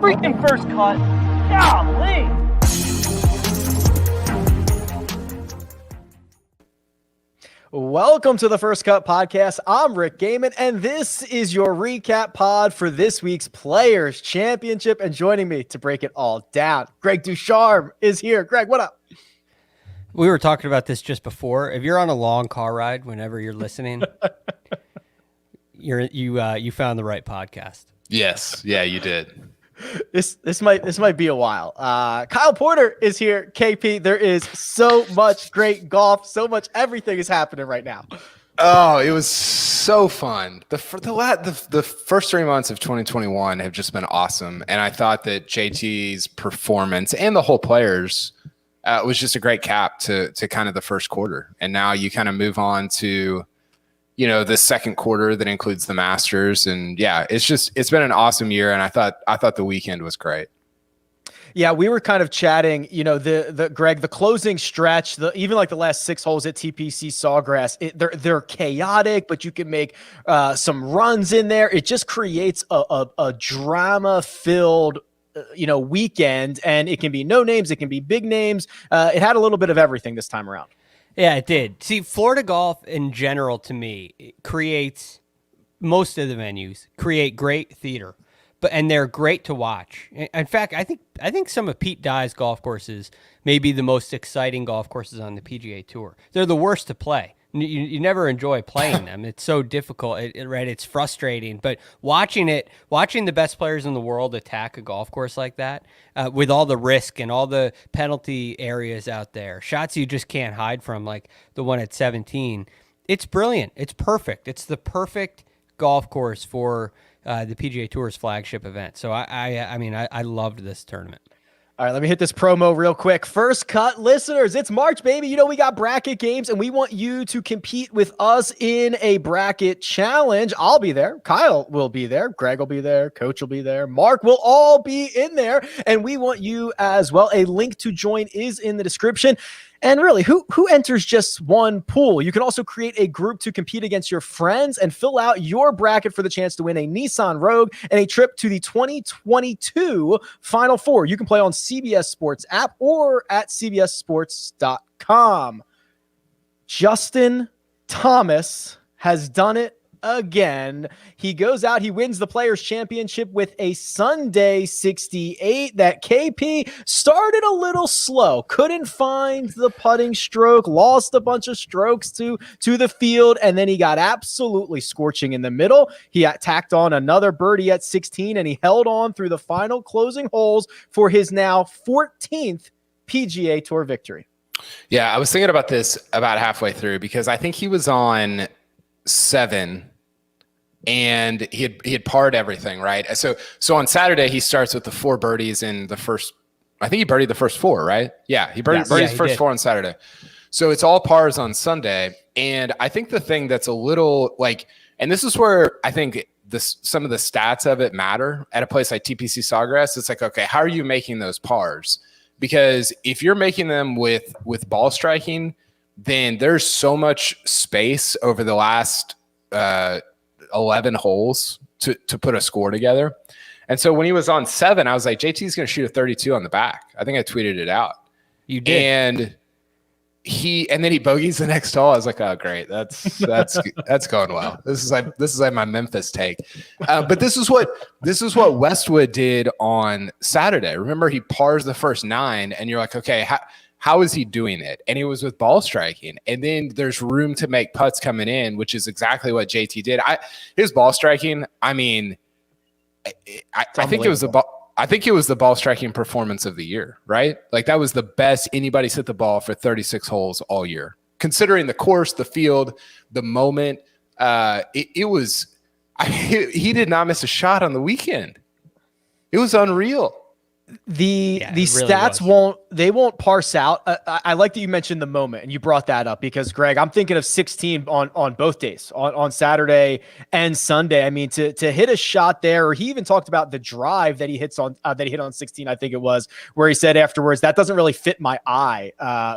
freaking first cut. Golly. Welcome to the First Cut Podcast. I'm Rick Gaiman, and this is your recap pod for this week's Players Championship. And joining me to break it all down, Greg Ducharme is here. Greg, what up? We were talking about this just before. If you're on a long car ride, whenever you're listening, you found the right podcast. Yes, yeah, you did. This might be a while. Kyle Porter is here. KP, there is so much great golf, so much everything is happening right now. Oh, it was so fun. The first 3 months of 2021 have just been awesome, and I thought that JT's performance and the whole players was just a great cap to kind of the first quarter. And now you kind of move on to, the second quarter that includes the Masters. And yeah, it's been an awesome year. And I thought the weekend was great. Yeah, we were kind of chatting, Greg, the closing stretch, even like the last 6 holes at TPC Sawgrass, they're chaotic, but you can make some runs in there. It just creates a drama-filled weekend, and it can be no names, it can be big names. It had a little bit of everything this time around. Yeah, it did. See, Florida golf in general, to me, it creates, most of the venues create great theater, and they're great to watch. In fact, I think some of Pete Dye's golf courses may be the most exciting golf courses on the PGA Tour. They're the worst to play. You never enjoy playing them. It's so difficult, right? It's frustrating. But watching the best players in the world attack a golf course like that, with all the risk and all the penalty areas out there, shots you just can't hide from, like the one at 17, it's brilliant. It's perfect. It's the perfect golf course for the PGA Tour's flagship event. So I loved this tournament. All right, let me hit this promo real quick. First Cut listeners, it's March, baby. We got bracket games, and we want you to compete with us in a bracket challenge. I'll be there. Kyle will be there. Greg will be there. Coach will be there. Mark will all be in there, and we want you as well. A link to join is in the description. And really, who enters just one pool? You can also create a group to compete against your friends and fill out your bracket for the chance to win a Nissan Rogue and a trip to the 2022 Final Four. You can play on CBS Sports app or at cbssports.com. Justin Thomas has done it again. He goes out, he wins the Players Championship with a Sunday 68 that KP started a little slow, couldn't find the putting stroke, lost a bunch of strokes to the field, and then he got absolutely scorching in the middle. He tacked on another birdie at 16, and he held on through the final closing holes for his now 14th PGA Tour victory. Yeah, I was thinking about this about halfway through because I think he was on 7 and he had parred everything, right? So on Saturday he starts with the 4 birdies in the first, I think he birdied the first 4, right? Yeah, he birdied the first 4 on Saturday. So it's all pars on Sunday. And I think the thing that's a little and this is where I think some of the stats of it matter at a place like TPC Sawgrass. It's like, okay, how are you making those pars? Because if you're making them with ball striking, then there's so much space over the last 11 holes to put a score together. And so when he was on 7, I was like, JT's going to shoot a 32 on the back. I think I tweeted it out. You did. And then he bogeys the next hole. I was like, oh, great. That's going well. This is like my Memphis take. But this is what Westwood did on Saturday. Remember, he pars the first 9 and you're like, okay, how is he doing it? And he was with ball striking. And then there's room to make putts coming in, which is exactly what JT did. His ball striking, I think it was the ball striking performance of the year, right? Like that was the best anybody's hit the ball for 36 holes all year. Considering the course, the field, the moment, he did not miss a shot on the weekend. It was unreal. The really stats won't parse out. I like that you mentioned the moment and you brought that up because Greg, I'm thinking of 16 on both days, on Saturday and Sunday. I mean, to hit a shot there, or he even talked about the drive that he hit on 16, I think it was, where he said afterwards, that doesn't really fit my eye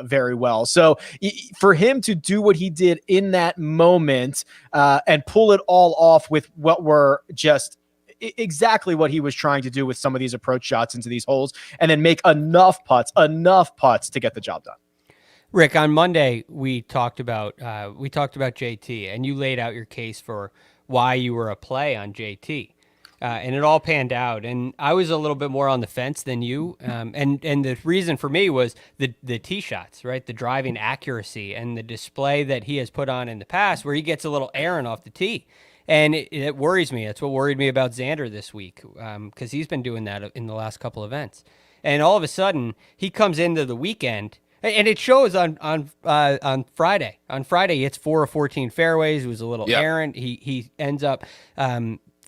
very well. So for him to do what he did in that moment and pull it all off with what were just exactly what he was trying to do with some of these approach shots into these holes, and then make enough putts to get the job done. Rick, on Monday we talked about JT, and you laid out your case for why you were a play on JT, and it all panned out. And I was a little bit more on the fence than you, and the reason for me was the tee shots, right? The driving accuracy and the display that he has put on in the past, where he gets a little errant off the tee. And it worries me. That's what worried me about Xander this week, because he's been doing that in the last couple events. And all of a sudden, he comes into the weekend, and it shows on Friday. On Friday, he hits 4 of 14 fairways. It was a little errant. He ends up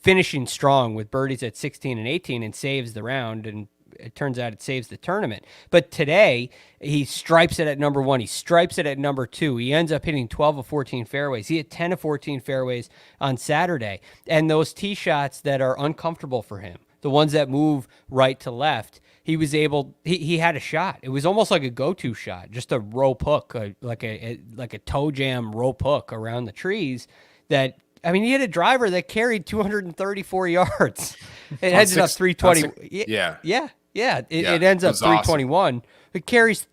finishing strong with birdies at 16 and 18 and saves the round, and it turns out it saves the tournament. But today, he stripes it at number 1. He stripes it at number 2. He ends up hitting 12 of 14 fairways. He hit 10 of 14 fairways on Saturday. And those tee shots that are uncomfortable for him, the ones that move right to left, he was able. He had a shot. It was almost like a go-to shot, just a rope hook, like a toe jam rope hook around the trees. That, I mean, he hit a driver that carried 234 yards. It ended up 320. It ends up 321. Awesome. It carries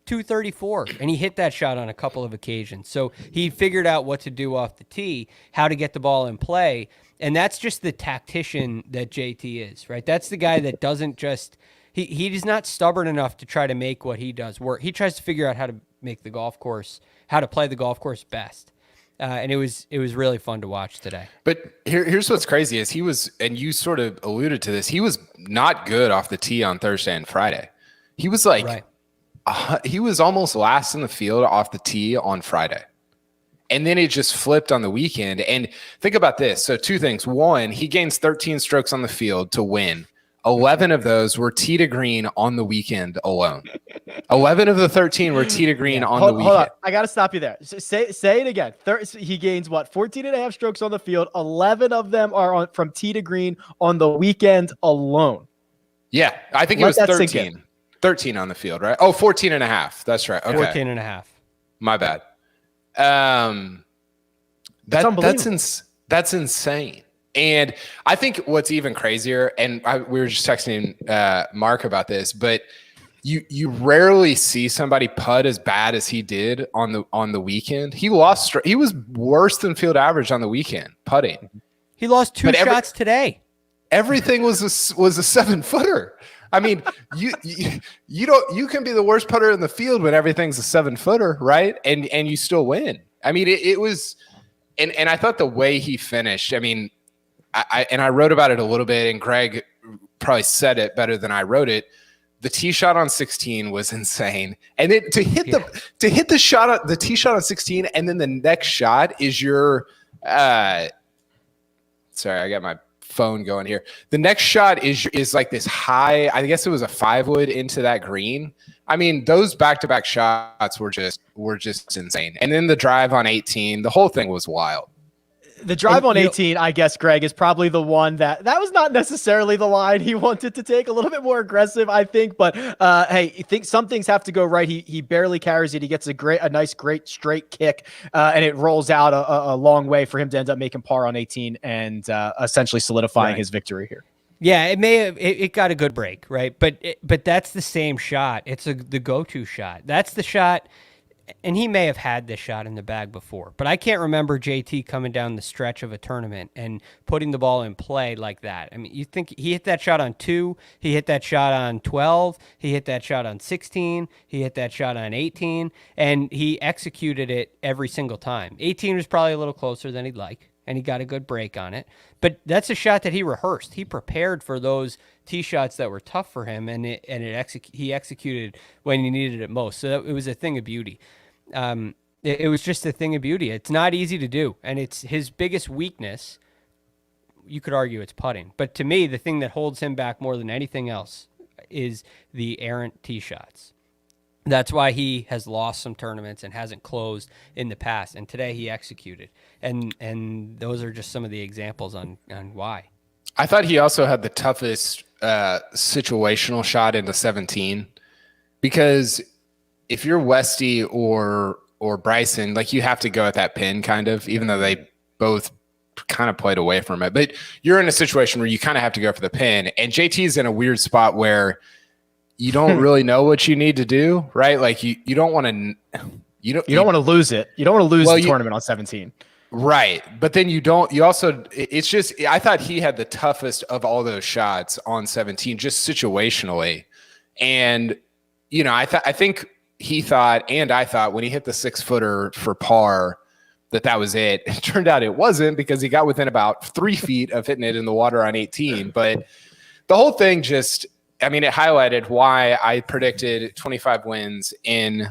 234, and he hit that shot on a couple of occasions. So he figured out what to do off the tee, how to get the ball in play, and that's just the tactician that JT is, right? That's the guy that doesn't just. He's not stubborn enough to try to make what he does work. He tries to figure out how to make the golf course, how to play the golf course best. And it was really fun to watch today. But here's what's crazy is he was, and you sort of alluded to this, he was not good off the tee on Thursday and Friday. He was like, he was almost last in the field off the tee on Friday. And then it just flipped on the weekend. And think about this. So 2 things. 1, he gains 13 strokes on the field to win. 11 of those were tee to green on the weekend alone. 11 of the 13 were tee to green on the weekend. Hold on. I got to stop you there. Say it again. He gains 14 and a half strokes on the field. 11 of them are from tee to green on the weekend alone. Yeah, I think it was 13. 13 on the field, right? Oh, 14 and a half. That's right. Okay. 14 and a half. My bad. That's insane. And I think what's even crazier, and we were just texting Mark about this, but you rarely see somebody putt as bad as he did on the weekend. He was worse than field average on the weekend putting. He lost 2 shots today. Everything was a 7-footer. I mean, you can be the worst putter in the field when everything's a 7-footer, right? And you still win. I mean, it was, and I thought the way he finished. I mean. I wrote about it a little bit, and Greg probably said it better than I wrote it. The tee shot on 16 was insane, and to hit the shot, the tee shot on 16, and then the next shot is your. Sorry, I got my phone going here. The next shot is like this high. I guess it was a 5-wood into that green. I mean, those back-to-back shots were just insane, and then the drive on 18. The whole thing was wild. The drive on 18, I guess, Greg, is probably the one that was not necessarily the line he wanted to take. A little bit more aggressive, I think. But hey, some things have to go right. He barely carries it. He gets a nice, great straight kick, and it rolls out a long way for him to end up making par on 18 and essentially solidifying his victory here. Yeah, it got a good break, right? But that's the same shot. It's the go-to shot. That's the shot. And he may have had this shot in the bag before, but I can't remember JT coming down the stretch of a tournament and putting the ball in play like that. I mean, you think he hit that shot on 2, he hit that shot on 12, he hit that shot on 16, he hit that shot on 18, and he executed it every single time. 18 was probably a little closer than he'd like, and he got a good break on it. But that's a shot that he rehearsed. He prepared for those tee shots that were tough for him, and he executed when he needed it most. So it was a thing of beauty. It was just a thing of beauty. It's not easy to do, and it's his biggest weakness. You could argue it's putting, but to me, the thing that holds him back more than anything else is the errant tee shots. That's why he has lost some tournaments and hasn't closed in the past. And today he executed, and those are just some of the examples on why. I thought he also had the toughest situational shot into 17, because if you're Westy or Bryson, like, you have to go at that pin kind of, even though they both kind of played away from it. But you're in a situation where you kind of have to go for the pin, and JT's in a weird spot where you don't really know what you need to do, right? Like you don't want to, you don't want to lose it. You don't want to lose the tournament on 17. Right. But then you also, it's just, I thought he had the toughest of all those shots on 17, just situationally. And, I think he thought, and I thought when he hit the 6-footer for par, that was it. It turned out it wasn't, because he got within about 3 feet of hitting it in the water on 18. But the whole thing just, it highlighted why I predicted 25 wins in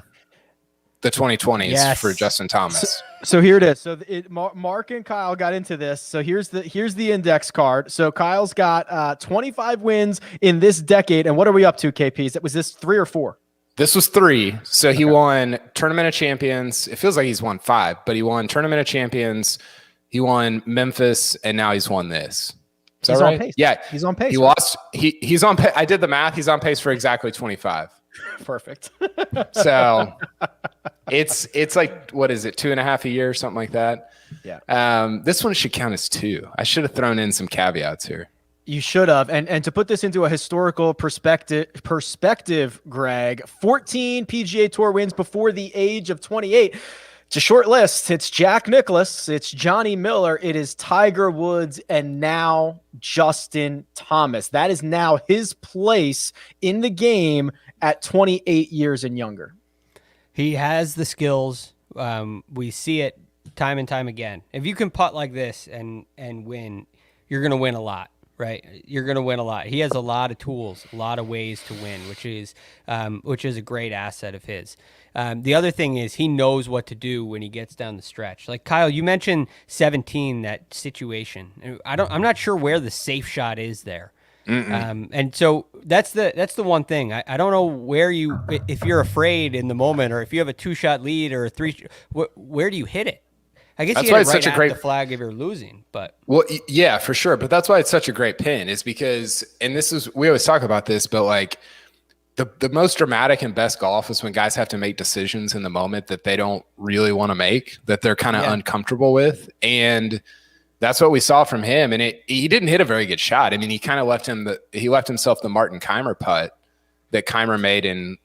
the 2020s for Justin Thomas. So here it is. So Mark and Kyle got into this. So here's the index card. So Kyle's got 25 wins in this decade. And what are we up to, KPs? Was this 3 or 4? This was 3. So he won Tournament of Champions. It feels like he's won 5, but he won Tournament of Champions. He won Memphis, and now he's won this. Is that right? On pace. Yeah, he's on pace. He lost. He's on pace. I did the math. He's on pace for exactly 25. Perfect. So it's like, what is it, 2.5 a year, something like that? Yeah. This one should count as 2. I should have thrown in some caveats here. You should have. And to put this into a historical perspective, Greg, 14 PGA Tour wins before the age of 28. It's a short list. It's Jack Nicklaus, it's Johnny Miller, it is Tiger Woods, and now Justin Thomas. That is now his place in the game at 28 years and younger. He has the skills. We see it time and time again. If you can putt like this and win, you're going to win a lot. Right, you're going to win a lot. He has a lot of tools, a lot of ways to win, which is a great asset of his. The other thing is he knows what to do when he gets down the stretch. Like Kyle, you mentioned 17, that situation. I'm not sure where the safe shot is there. And so that's the one thing. I don't know where if you're afraid in the moment, or if you have a 2-shot lead or a 3, where do you hit it? I guess that's you why hit it it's right such a great the flag if you're losing, but yeah, for sure. But that's why it's such a great pin, is because, and we always talk about this, but like the most dramatic and best golf is when guys have to make decisions in the moment that they don't really want to make, that they're kind of uncomfortable with. And that's what we saw from him. And he didn't hit a very good shot. He kind of left himself the Martin Keimer putt that Keimer made in,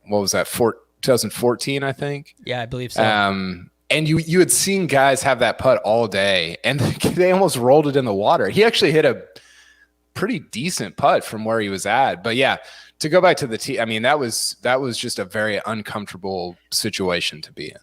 what was that, 2014, I think. Yeah, I believe so. And you had seen guys have that putt all day, and they almost rolled it in the water. He actually hit a pretty decent putt from where he was at. But yeah, to go back to the tee, that was just a very uncomfortable situation to be in.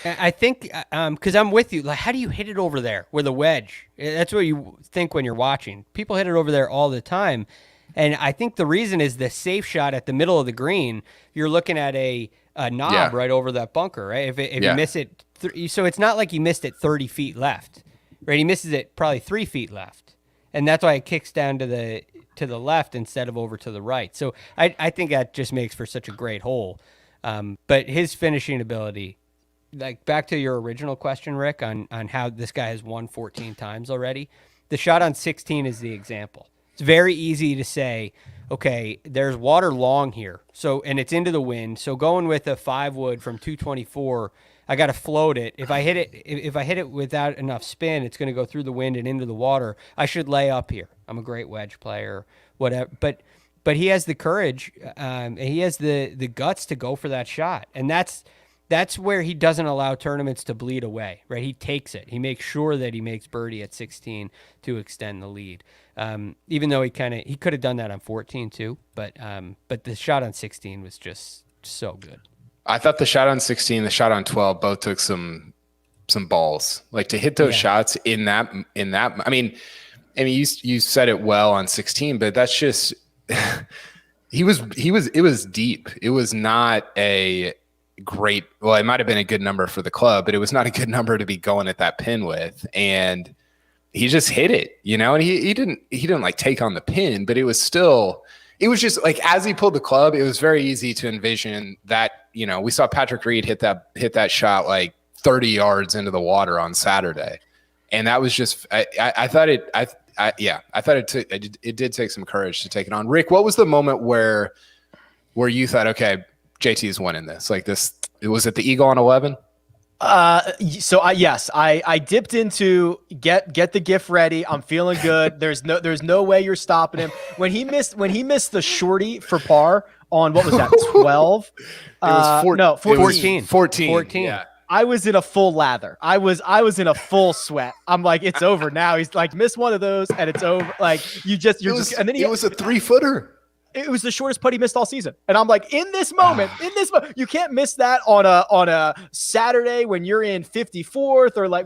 I think because I'm with you. Like, how do you hit it over there with a wedge? That's what you think when you're watching. People hit it over there all the time, and I think the reason is the safe shot at the middle of the green. You're looking at a knob right over that bunker, right? If you miss it. So it's not like he missed it 30 feet left, right? He misses it probably 3 feet left, and that's why it kicks down to the left instead of over to the right. So I think that just makes for such a great hole. But his finishing ability, like back to your original question, Rick, on how this guy has won 14 times already, the shot on 16 is the example. It's very easy to say, okay, there's water long here, so, and it's into the wind. So going with a 5-wood from 224. I got to float it. If I hit it without enough spin, it's going to go through the wind and into the water. I should lay up here. I'm a great wedge player, whatever. But he has the courage, and he has the guts to go for that shot. And that's where he doesn't allow tournaments to bleed away, right? He takes it. He makes sure that he makes birdie at 16 to extend the lead. Even though he could have done that on 14 too, but the shot on 16 was just so good. I thought the shot on 16, the shot on 12, both took some balls. Like, to hit those shots in that. You said it well on 16, but that's just it was deep. It was not a great. Well, it might have been a good number for the club, but it was not a good number to be going at that pin with. And he just hit it, And he didn't like take on the pin, but it was still. It was just like, as he pulled the club, it was very easy to envision that, we saw Patrick Reed hit that shot like 30 yards into the water on Saturday. And that was just, I thought it did take some courage to take it on. Rick, what was the moment where you thought, okay, JT's winning this? Like this, was it the Eagle on 11? I dipped into get the gift ready. I'm feeling good. There's no way you're stopping him. When he missed the shorty for par on, what was that, 12? It was 14. 14. Yeah. I was in a full lather. I was in a full sweat. I'm like, it's over now. He's like, miss one of those and it's over. Like and then it was a 3-footer. It was the shortest putt he missed all season. And I'm like, in this moment, you can't miss that on a Saturday when you're in 54th or like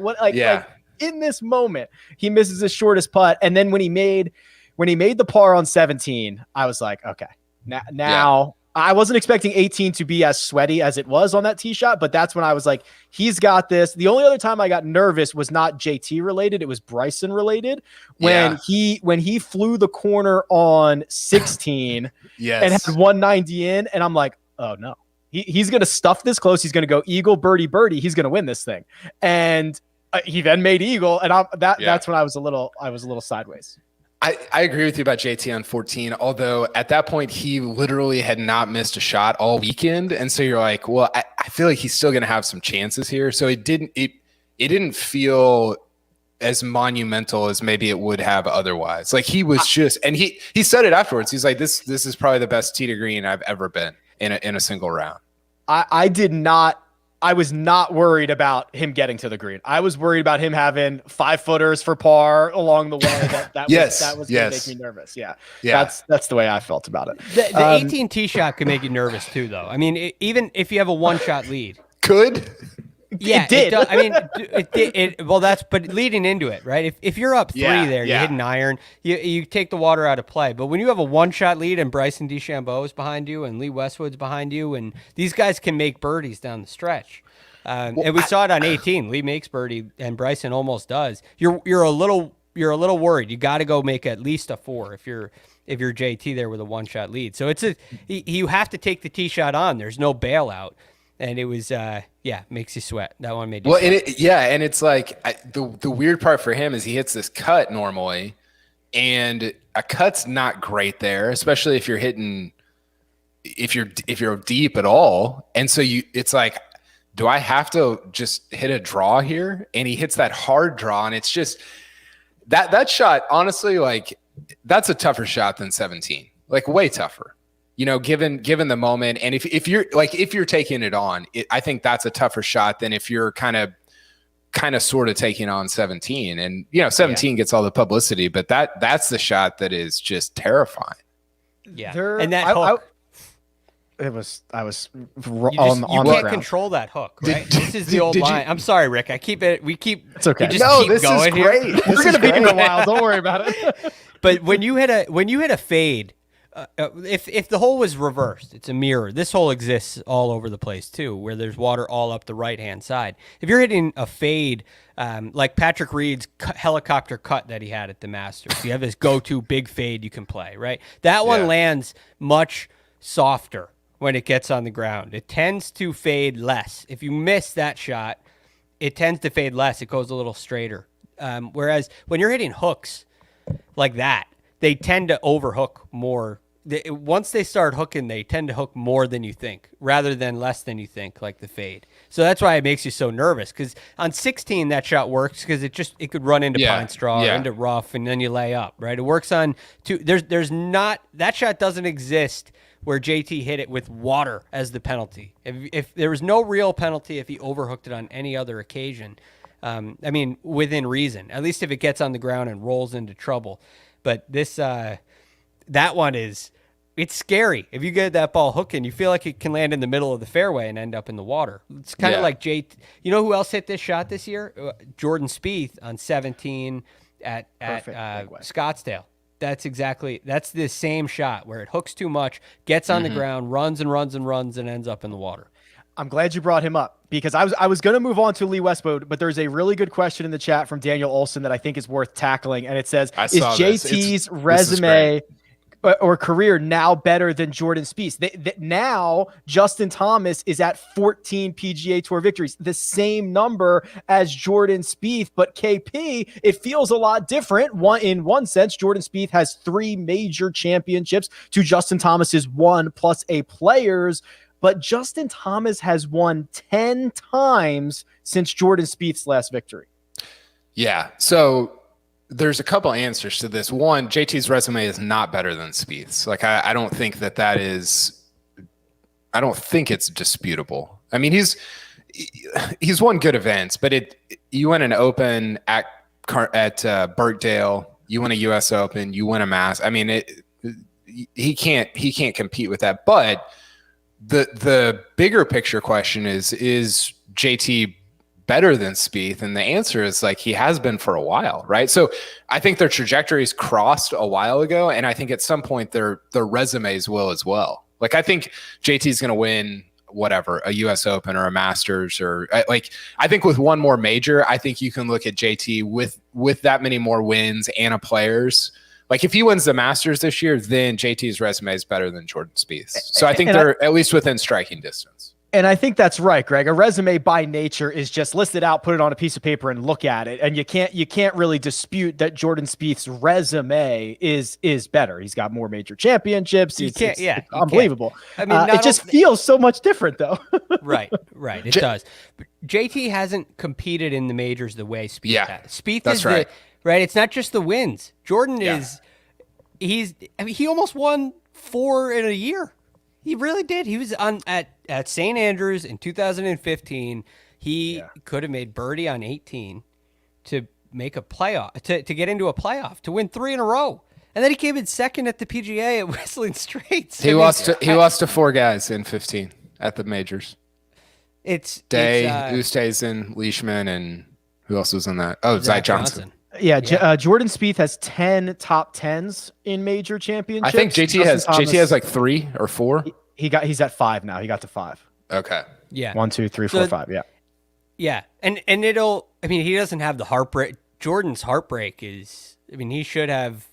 in this moment, he misses his shortest putt. And then when he made the par on 17, I was like, okay, now I wasn't expecting 18 to be as sweaty as it was on that tee shot, but that's when I was like, he's got this. The only other time I got nervous was not JT related. It was Bryson related when he flew the corner on 16 and had 190 in. And I'm like, oh no, he's going to stuff this close. He's going to go eagle, birdie, birdie. He's going to win this thing. And he then made eagle. And that's when I was a little sideways. I agree with you about JT on 14, although at that point he literally had not missed a shot all weekend. And so you're like, well, I feel like he's still going to have some chances here. So it didn't feel as monumental as maybe it would have otherwise. Like he was just, and he said it afterwards. He's like, this is probably the best tee to green I've ever been in a single round. I was not worried about him getting to the green. I was worried about him having 5-footers for par along the way. That was going to make me nervous. Yeah. That's the way I felt about it. The 18 tee shot could make you nervous too, though. I mean, even if you have a 1-shot lead. Could? Yeah, it did. I mean, it did. Well, but leading into it, right? If you're up 3 there, you hit an iron, you take the water out of play. But when you have a 1-shot lead and Bryson DeChambeau is behind you and Lee Westwood's behind you, and these guys can make birdies down the stretch. And we saw it on 18. Lee makes birdie and Bryson almost does. You're a little worried. You got to go make at least a 4 if you're JT there with a 1-shot lead. So you have to take the tee shot on. There's no bailout. And it was, makes you sweat. That one made you sweat. And it's like the weird part for him is he hits this cut normally, and a cut's not great there, especially if you're hitting, if you're deep at all. And so it's like, do I have to just hit a draw here? And he hits that hard draw, and it's just that shot. Honestly, like that's a tougher shot than 17, like way tougher. You know, given the moment, and if you're taking it on, I think that's a tougher shot than if you're kind of sort of taking on 17. And 17 gets all the publicity, but that's the shot that is just terrifying. Yeah, and that hook. I was on the ground. You can't control that hook, right? This is the old line. I'm sorry, Rick. It's okay. This is great. We're gonna be in a while. Don't worry about it. But when you hit a fade. If the hole was reversed, it's a mirror. This hole exists all over the place too, where there's water all up the right-hand side. If you're hitting a fade, like Patrick Reed's helicopter cut that he had at the Masters, you have this go-to big fade you can play, right? That one lands much softer when it gets on the ground. It tends to fade less. If you miss that shot, it tends to fade less. It goes a little straighter. Whereas when you're hitting hooks like that, they tend to overhook more. Once they start hooking, they tend to hook more than you think, rather than less than you think, like the fade. So that's why it makes you so nervous. Because on 16, that shot works because it could run into pine straw or into rough, and then you lay up, right? It works on two. There's not that shot doesn't exist where JT hit it with water as the penalty. If there was no real penalty if he overhooked it on any other occasion, I mean within reason. At least if it gets on the ground and rolls into trouble. But this, that one it's scary. If you get that ball hooking, you feel like it can land in the middle of the fairway and end up in the water. It's kind of like You know who else hit this shot this year? Jordan Spieth on 17 at Scottsdale. That's the same shot where it hooks too much, gets on the ground, runs and runs and runs, and ends up in the water. I'm glad you brought him up because I was going to move on to Lee Westwood, but there's a really good question in the chat from Daniel Olson that I think is worth tackling. And it says, is JT's resume or career now better than Jordan Spieth? Now Justin Thomas is at 14 PGA Tour victories, the same number as Jordan Spieth, but KP, it feels a lot different. In one sense, Jordan Spieth has 3 major championships to Justin Thomas's 1 plus a Players. but Justin Thomas has won 10 times since Jordan Spieth's last victory. Yeah. So there's a couple answers to this. One, JT's resume is not better than Spieth's. Like, I don't think that is, I don't think it's disputable. I mean, he's won good events, but you win an Open at Birkdale, you win a U.S. Open, you win a Mass. I mean, he can't compete with that. But the bigger picture question is JT better than Spieth? And the answer is like, he has been for a while, right? So I think their trajectories crossed a while ago, and I think at some point their resumes will as well. Like, I think JT is going to win whatever, a US Open or a Masters, or I think with one more major, I think you can look at JT with that many more wins and a Players. Like, if he wins the Masters this year, then JT's resume is better than Jordan Spieth's. So I think they're at least within striking distance. And I think that's right, Greg. A resume by nature is just list it out, put it on a piece of paper, and look at it. And you can't really dispute that Jordan Spieth's resume is better. He's got more major championships. It's unbelievable. I mean, it just feels so much different, though. Right. It does. But JT hasn't competed in the majors the way Spieth has. Spieth is right. Right. It's not just the wins. Jordan he almost won 4 in a year. He really did. He was at St. Andrews in 2015. He could have made birdie on 18 to make a playoff, to get into a playoff, to win 3 in a row. And then he came in second at the PGA at Whistling Straits. He lost to 4 guys in 15 at the majors. It's Oosthuizen, Leishman, and who else was in that? Oh, Zach Johnson. Jordan Spieth has 10 top 10s in major championships. I think JT has like 3 or 4. He's at 5 now. He got to 5. Okay. Yeah. 1, 2, 3, 4, 5. Yeah. Yeah. And he doesn't have the heartbreak. Jordan's heartbreak is, he should have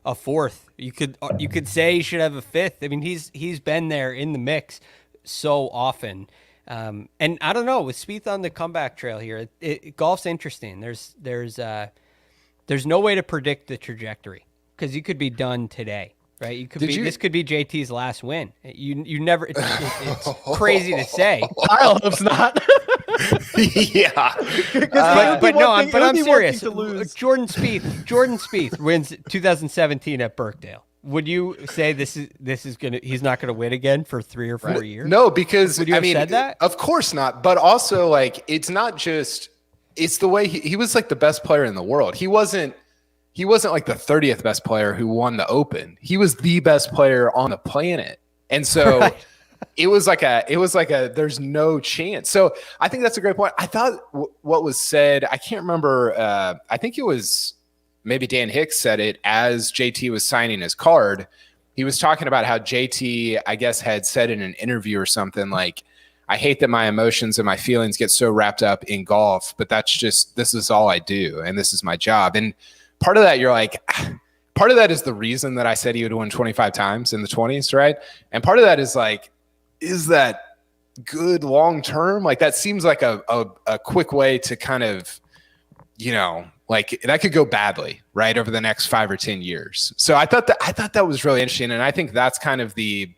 a 4th. You could say he should have a 5th. I mean, he's been there in the mix so often. And I don't know, with Spieth on the comeback trail here, golf's interesting. There's no way to predict the trajectory because you could be done today, right? This could be JT's last win. You never. It's crazy to say. I hope not. Yeah, but I'm serious. Jordan Spieth wins 2017 at Birkdale. Would you say he's not gonna win again for 3 or 4 years? No, because would you have said that? Of course not. But also, like, it's not just. It's the way he was like the best player in the world. He wasn't like the 30th best player who won the Open. He was the best player on the planet. And so it was like a there's no chance. So I think that's a great point. I thought what was said, I can't remember. I think it was maybe Dan Hicks said it as JT was signing his card. He was talking about how JT, I guess, had said in an interview or something like, I hate that my emotions and my feelings get so wrapped up in golf, but this is all I do. And this is my job. And part of that, you're like, part of that is the reason that I said he would win 25 times in the 20s. Right. And part of that is like, is that good long-term? Like, that seems like a quick way to kind of, like, that could go badly, right, over the next 5 or 10 years. So I thought that was really interesting. And I think that's kind of the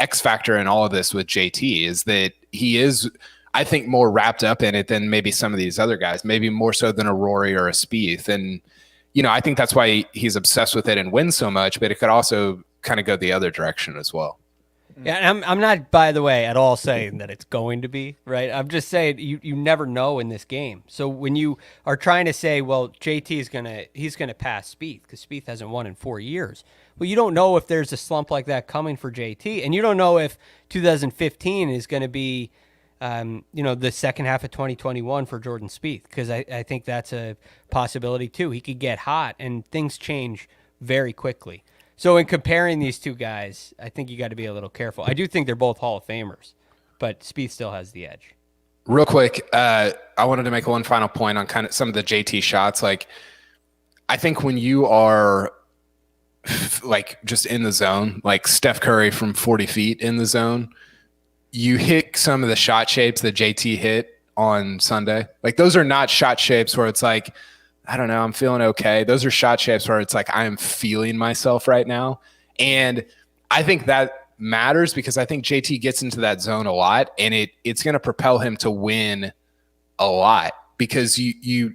X factor in all of this with JT, is that he is, I think, more wrapped up in it than maybe some of these other guys, maybe more so than a Rory or a Spieth. And, I think that's why he's obsessed with it and wins so much, but it could also kind of go the other direction as well. Yeah, and I'm not, by the way, at all saying that it's going to be, right? I'm just saying you never know in this game. So when you are trying to say, well, JT he's gonna pass Spieth because Spieth hasn't won in 4 years. Well, you don't know if there's a slump like that coming for JT, and you don't know if 2015 is going to be, the second half of 2021 for Jordan Spieth, because I think that's a possibility too. He could get hot, and things change very quickly. So in comparing these two guys, I think you got to be a little careful. I do think they're both Hall of Famers, but Spieth still has the edge. Real quick, I wanted to make one final point on kind of some of the JT shots. Like, I think when you are like just in the zone, like Steph Curry from 40 feet in the zone, you hit some of the shot shapes that JT hit on Sunday. Like, those are not shot shapes where it's like, I don't know, I'm feeling okay. Those are shot shapes where it's like, I am feeling myself right now. And I think that matters because I think JT gets into that zone a lot, and it's going to propel him to win a lot because you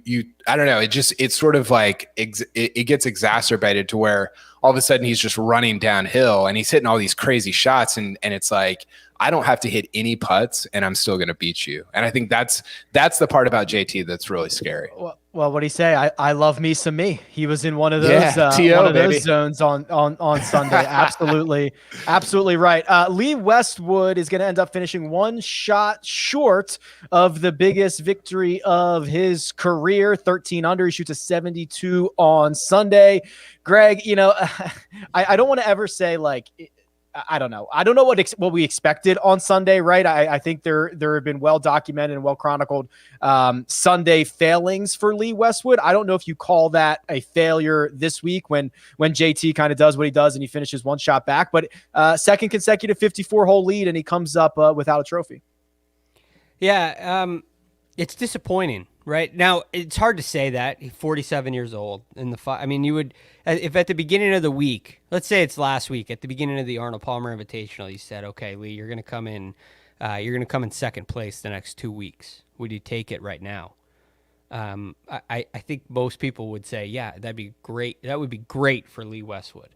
I don't know, it's sort of like it gets exacerbated to where all of a sudden he's just running downhill and he's hitting all these crazy shots, and it's like, I don't have to hit any putts and I'm still going to beat you. And I think that's the part about JT that's really scary. Well, what'd he say? I love me some me. He was in one of those, those zones on Sunday. Absolutely. Absolutely right. Lee Westwood is going to end up finishing one shot short of the biggest victory of his career, 13 under. He shoots a 72 on Sunday. Greg, I don't want to ever say like, I don't know. I don't know what we expected on Sunday, right? I think there have been well documented and well chronicled Sunday failings for Lee Westwood. I don't know if you call that a failure this week when JT kind of does what he does and he finishes one shot back, but second consecutive 54-hole lead and he comes up without a trophy. Yeah, it's disappointing. Right now, it's hard to say that he's 47 years old in the I mean, you would, if at the beginning of the week, let's say it's last week at the beginning of the Arnold Palmer Invitational, you said, "Okay, Lee, you're going to come in second place the next 2 weeks. Would you take it right now?" I think most people would say, "Yeah, that'd be great. That would be great for Lee Westwood."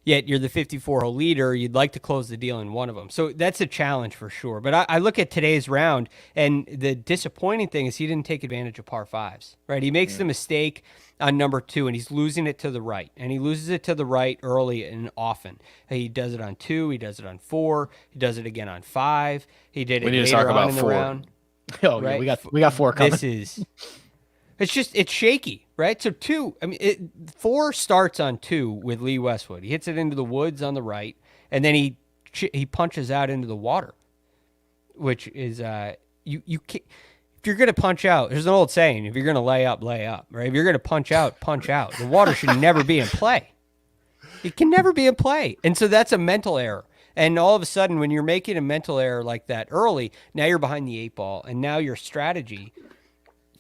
Yet you're the 54-hole leader. You'd like to close the deal in one of them. So that's a challenge for sure. But I look at today's round, and the disappointing thing is he didn't take advantage of par fives, right? He makes the mistake on number 2, and he's losing it to the right. And he loses it to the right early and often. He does it on 2. He does it on 4. He does it again on 5. He did it later on in the round. Oh, right? Yeah, we got 4 coming. It's shaky, right? So 2, 4 starts on 2 with Lee Westwood. He hits it into the woods on the right, and then he punches out into the water, which is you can't, if you're going to punch out. There's an old saying: if you're going to lay up, right? If you're going to punch out, punch out. The water should never be in play. It can never be in play, and so that's a mental error. And all of a sudden, when you're making a mental error like that early, now you're behind the 8 ball, and now your strategy,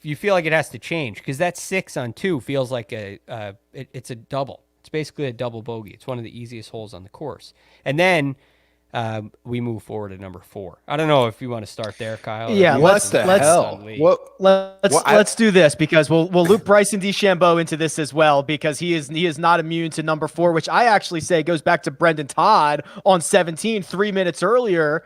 you feel like it has to change because that 6 on 2 feels like it's a double. It's basically a double bogey. It's one of the easiest holes on the course. And then we move forward to number 4. I don't know if you want to start there, Kyle. Yeah, let's do this because we'll loop Bryson DeChambeau into this as well because he is not immune to number 4, which I actually say goes back to Brendan Todd on 17 3 minutes earlier.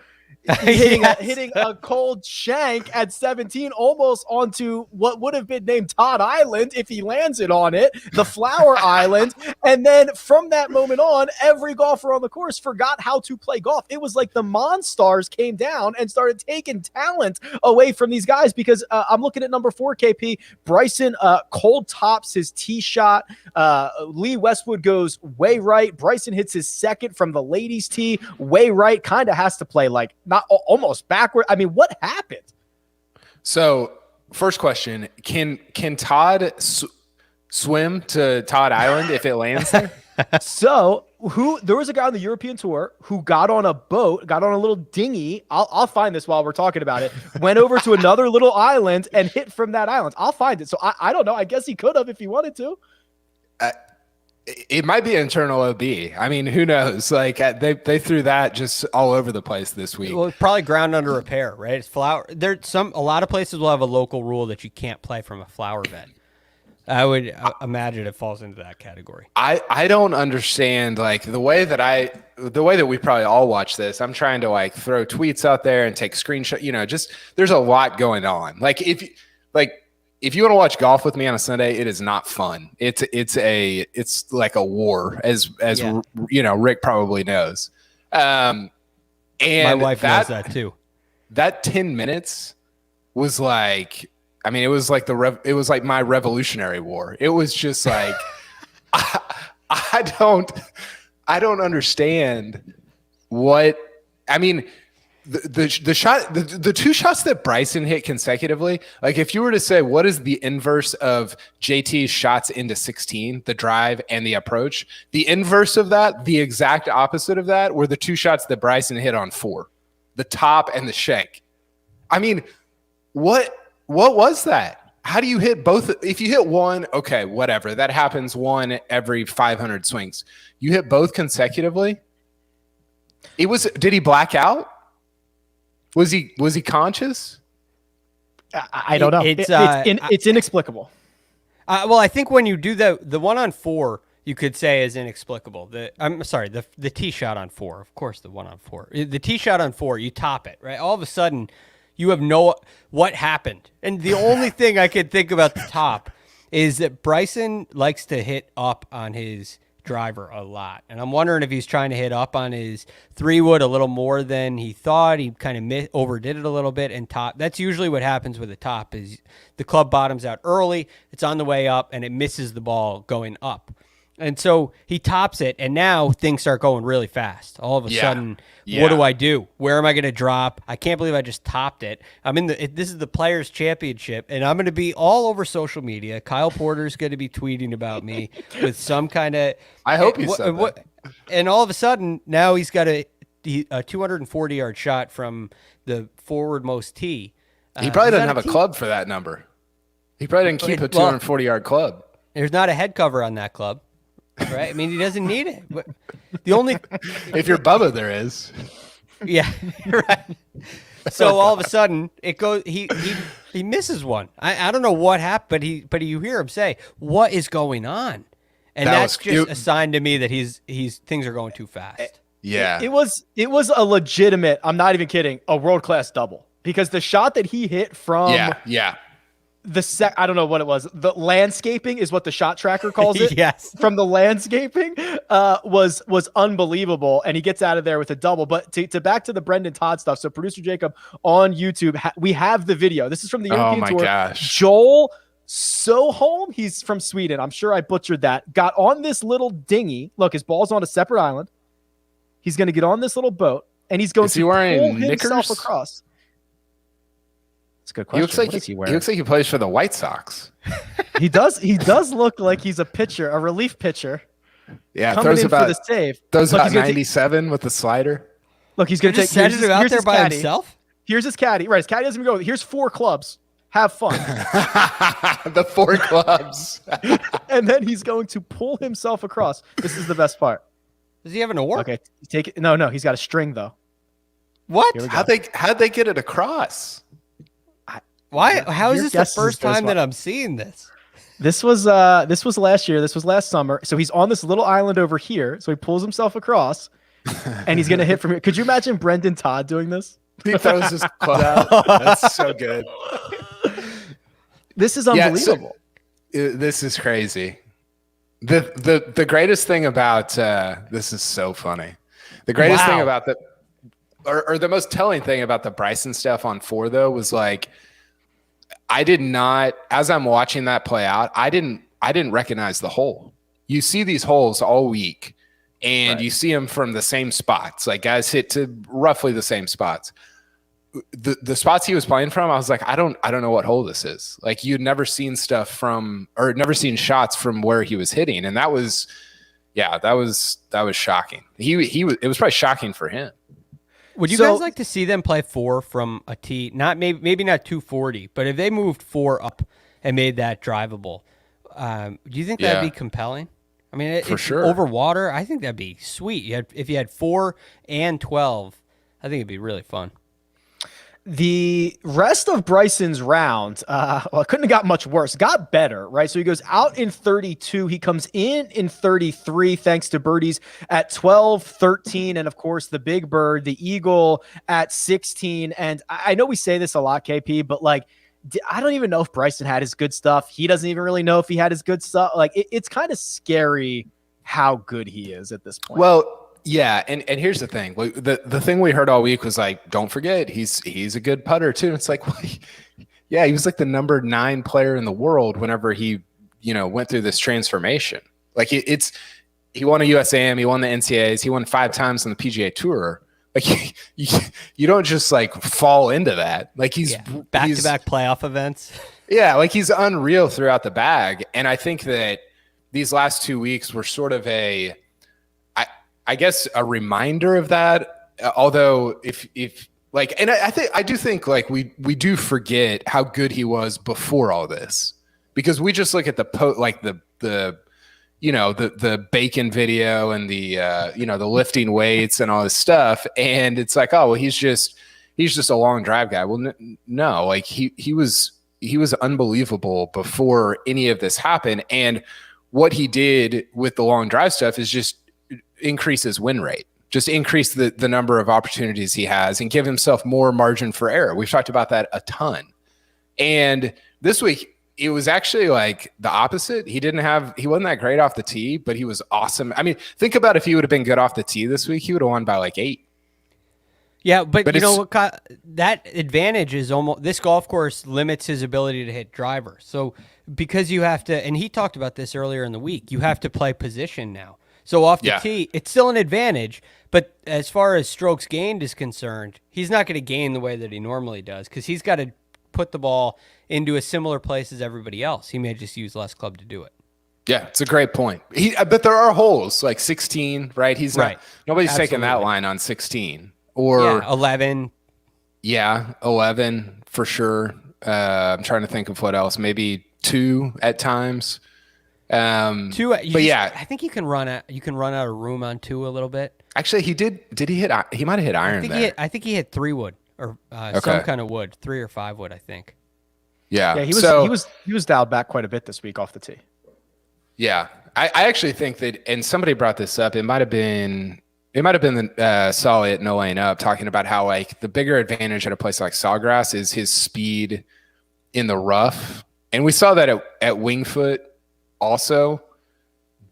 Hitting a cold shank at 17 almost onto what would have been named Todd Island if he lands it on it, the Flower Island. And then from that moment on, every golfer on the course forgot how to play golf. It was like the Monstars came down and started taking talent away from these guys because I'm looking at number 4, KP. Bryson cold tops his tee shot. Lee Westwood goes way right. Bryson hits his second from the ladies' tee way right. Kind of has to play like not almost backward. I mean, what happened? So, first question: Can Todd swim to Todd Island if it lands there? So, there was a guy on the European Tour who got on a boat, got on a little dinghy. I'll find this while we're talking about it. Went over to another little island and hit from that island. I'll find it. So I don't know. I guess he could have if he wanted to. It might be internal OB. I mean, who knows? Like they threw that just all over the place this week. Well, it's probably ground under repair, right? It's flower. A lot of places will have a local rule that you can't play from a flower bed. I would imagine it falls into that category. I don't understand like the way that we probably all watch this. I'm trying to like throw tweets out there and take screenshots. Just there's a lot going on. Like if you want to watch golf with me on a Sunday, it is not fun. It's like a war, as Rick probably knows. And my wife knows that too. That 10 minutes was like, I mean, it was like it was like my Revolutionary War. It was just like, I don't understand what. I mean, the 2 shots that Bryson hit consecutively, like if you were to say what is the inverse of JT's shots into 16, the drive and the approach, the inverse of that, the exact opposite of that were the 2 shots that Bryson hit on 4, the top and the shank. I mean, what was that? How do you hit both? If you hit one, okay, whatever. That happens one every 500 swings. You hit both consecutively? Did he black out? Was he conscious? I don't know. It's inexplicable. Well, I think when you do the 1-on-4, you could say is inexplicable. I'm sorry, the tee shot on 4, of course, the 1-on-4. The tee shot on 4, you top it, right? All of a sudden, you have what happened. And the only thing I could think about the top is that Bryson likes to hit up on his driver a lot. And I'm wondering if he's trying to hit up on his 3-wood a little more than he thought. He kind of overdid it a little bit and top. That's usually what happens with a top is the club bottoms out early, it's on the way up, and it misses the ball going up. And so he tops it, and now things start going really fast. All of a sudden, what do I do? Where am I going to drop? I can't believe I just topped it. This is the Players' Championship, and I'm going to be all over social media. Kyle Porter's going to be tweeting about me with some kind of. I hope he said that. And all of a sudden, now he's got a 240-yard shot from the forwardmost tee. He probably doesn't have a club for that number. He probably didn't keep a 240-yard club. There's not a head cover on that club. Right? I mean, he doesn't need it. But the only if you're Bubba, there is. Yeah, right. So all of a sudden, it goes. He misses one. I don't know what happened, but you hear him say, "What is going on?" And that's just a sign to me that he's things are going too fast. Yeah, it was a legitimate. I'm not even kidding. A world-class double because the shot that he hit from I don't know what it was. The landscaping is what the shot tracker calls it. Yes. From the landscaping was unbelievable. And he gets out of there with a double. But to back to the Brendan Todd stuff. So producer Jacob on YouTube, we have the video. This is from the European Tour. Gosh. Joel Soholm, he's from Sweden. I'm sure I butchered that. Got on this little dinghy. Look, his ball's on a separate island. He's going to get on this little boat and he's going to pull himself across. That's a good question. He looks like he plays for the White Sox. He does look like he's a pitcher, a relief pitcher. Yeah, coming in for the save. Throws about 97 with the slider. Look, he's going to take. Set it out there by himself. Here's his caddy. Right, his caddy doesn't even go. Here's 4 clubs. Have fun. The 4 clubs. And then he's going to pull himself across. This is the best part. Does he have an oar? Okay, take it. No, he's got a string though. What? How'd they get it across? Why? How is this the first time that I'm seeing this? This was last year. This was last summer. So he's on this little island over here. So he pulls himself across, and he's gonna hit from here. Could you imagine Brendan Todd doing this? He throws his club out. That's so good. This is unbelievable. This is crazy. The greatest thing about this is so funny. The greatest thing about or the most telling thing about the Bryson stuff on 4 though was like. I did not, as I'm watching that play out, I didn't recognize the hole. You see these holes all week, and you see them from the same spots. Like guys hit to roughly the same spots. The spots he was playing from, I was like, I don't know what hole this is. Like you'd never seen stuff from, or never seen shots from where he was hitting, and that was shocking. It was probably shocking for him. Would you guys like to see them play 4 from a tee? Not maybe not 240, but if they moved 4 up and made that drivable, do you think that'd be compelling? I mean, for sure. Over water, I think that'd be sweet. If you had 4 and 12, I think it'd be really fun. The rest of Bryson's round, it couldn't have got much worse. Got better, right? So he goes out in 32. He comes in 33 thanks to birdies at 12, 13, and of course the big bird, the eagle at 16. And I know we say this a lot, KP, but like I don't even know if Bryson had his good stuff. He doesn't even really know if he had his good stuff. Like it's kind of scary how good he is at this point. Well, yeah, and here's the thing. The thing we heard all week was like, don't forget, he's a good putter too. It's like, well, yeah, he was like the number 9 player in the world whenever he, went through this transformation. Like he won a USAM, he won the NCAAs, he won 5 times on the PGA Tour. Like you don't just like fall into that. Like he's back-to-back playoff events. Yeah, like he's unreal throughout the bag, and I think that these last 2 weeks were sort of I guess a reminder of that. Although if like, and I do think like we do forget how good he was before all this, because we just look at the the bacon video and the the lifting weights and all this stuff, and it's like, oh well, he's just a long drive guy. Well, no, like he was unbelievable before any of this happened, and what he did with the long drive stuff is just increase his win rate, just increase the number of opportunities he has, and give himself more margin for error. We've talked about that a ton, and this week it was actually like the opposite. He wasn't that great off the tee, but he was awesome. I mean, think about if he would have been good off the tee this week, he would have won by like 8. Yeah, but you know what? That advantage is almost, this golf course limits his ability to hit drivers. So because you have to, and he talked about this earlier in the week, you have to play position now. So off the tee, it's still an advantage. But as far as strokes gained is concerned, he's not going to gain the way that he normally does because he's got to put the ball into a similar place as everybody else. He may just use less club to do it. Yeah, it's a great point. But there are holes like 16, right? Nobody's taking that line on 16 or 11. Yeah, 11 for sure. I'm trying to think of what else. Maybe 2 at times. 2, I think you can run out of room on 2 a little bit. Actually, he did. Did he hit? He might have hit iron there. I think he hit 3 wood or some kind of wood, 3 or 5 wood, I think. Yeah, he was dialed back quite a bit this week off the tee. Yeah, I actually think that, and somebody brought this up. It might have been Solly at No Lane Up talking about how like the bigger advantage at a place like Sawgrass is his speed in the rough, and we saw that at Wingfoot also.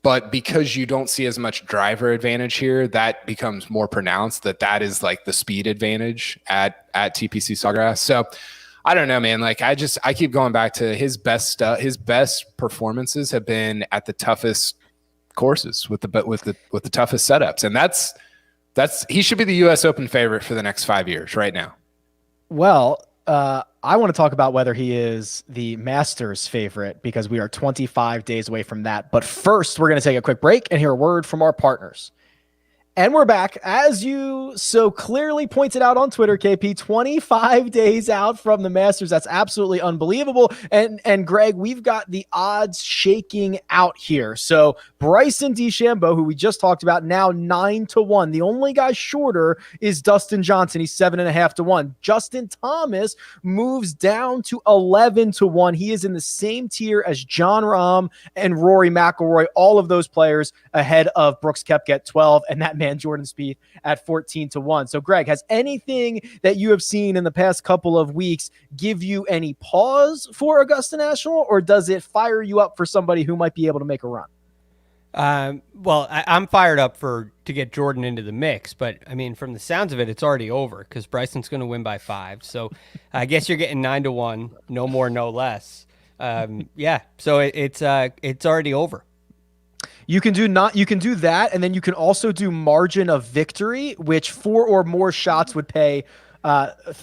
But because you don't see as much driver advantage here, that becomes more pronounced. That is like the speed advantage at TPC Sawgrass. So I don't know, man. Like I keep going back to his best stuff. His best performances have been at the toughest courses with the toughest setups, and that's he should be the U.S. Open favorite for the next 5 years right now. Well, I want to talk about whether he is the Masters favorite because we are 25 days away from that. But first, we're going to take a quick break and hear a word from our partners. And we're back. As you so clearly pointed out on Twitter, KP, 25 days out from the Masters. That's absolutely unbelievable. And Greg, we've got the odds shaking out here. So Bryson DeChambeau, who we just talked about, now 9-1. The only guy shorter is Dustin Johnson. He's 7.5-1. Justin Thomas moves down to 11-1. He is in the same tier as Jon Rahm and Rory McIlroy. All of those players ahead of Brooks Koepka at 12, and that man Jordan Spieth at 14-1. So Greg, has anything that you have seen in the past couple of weeks give you any pause for Augusta National, or does it fire you up for somebody who might be able to make a run? Well, I'm fired up to get Jordan into the mix, but I mean, from the sounds of it, it's already over because Bryson's going to win by 5. So I guess you're getting 9-1, no more, no less. So it's already over. You can do that, and then you can also do margin of victory, which 4 or more shots would pay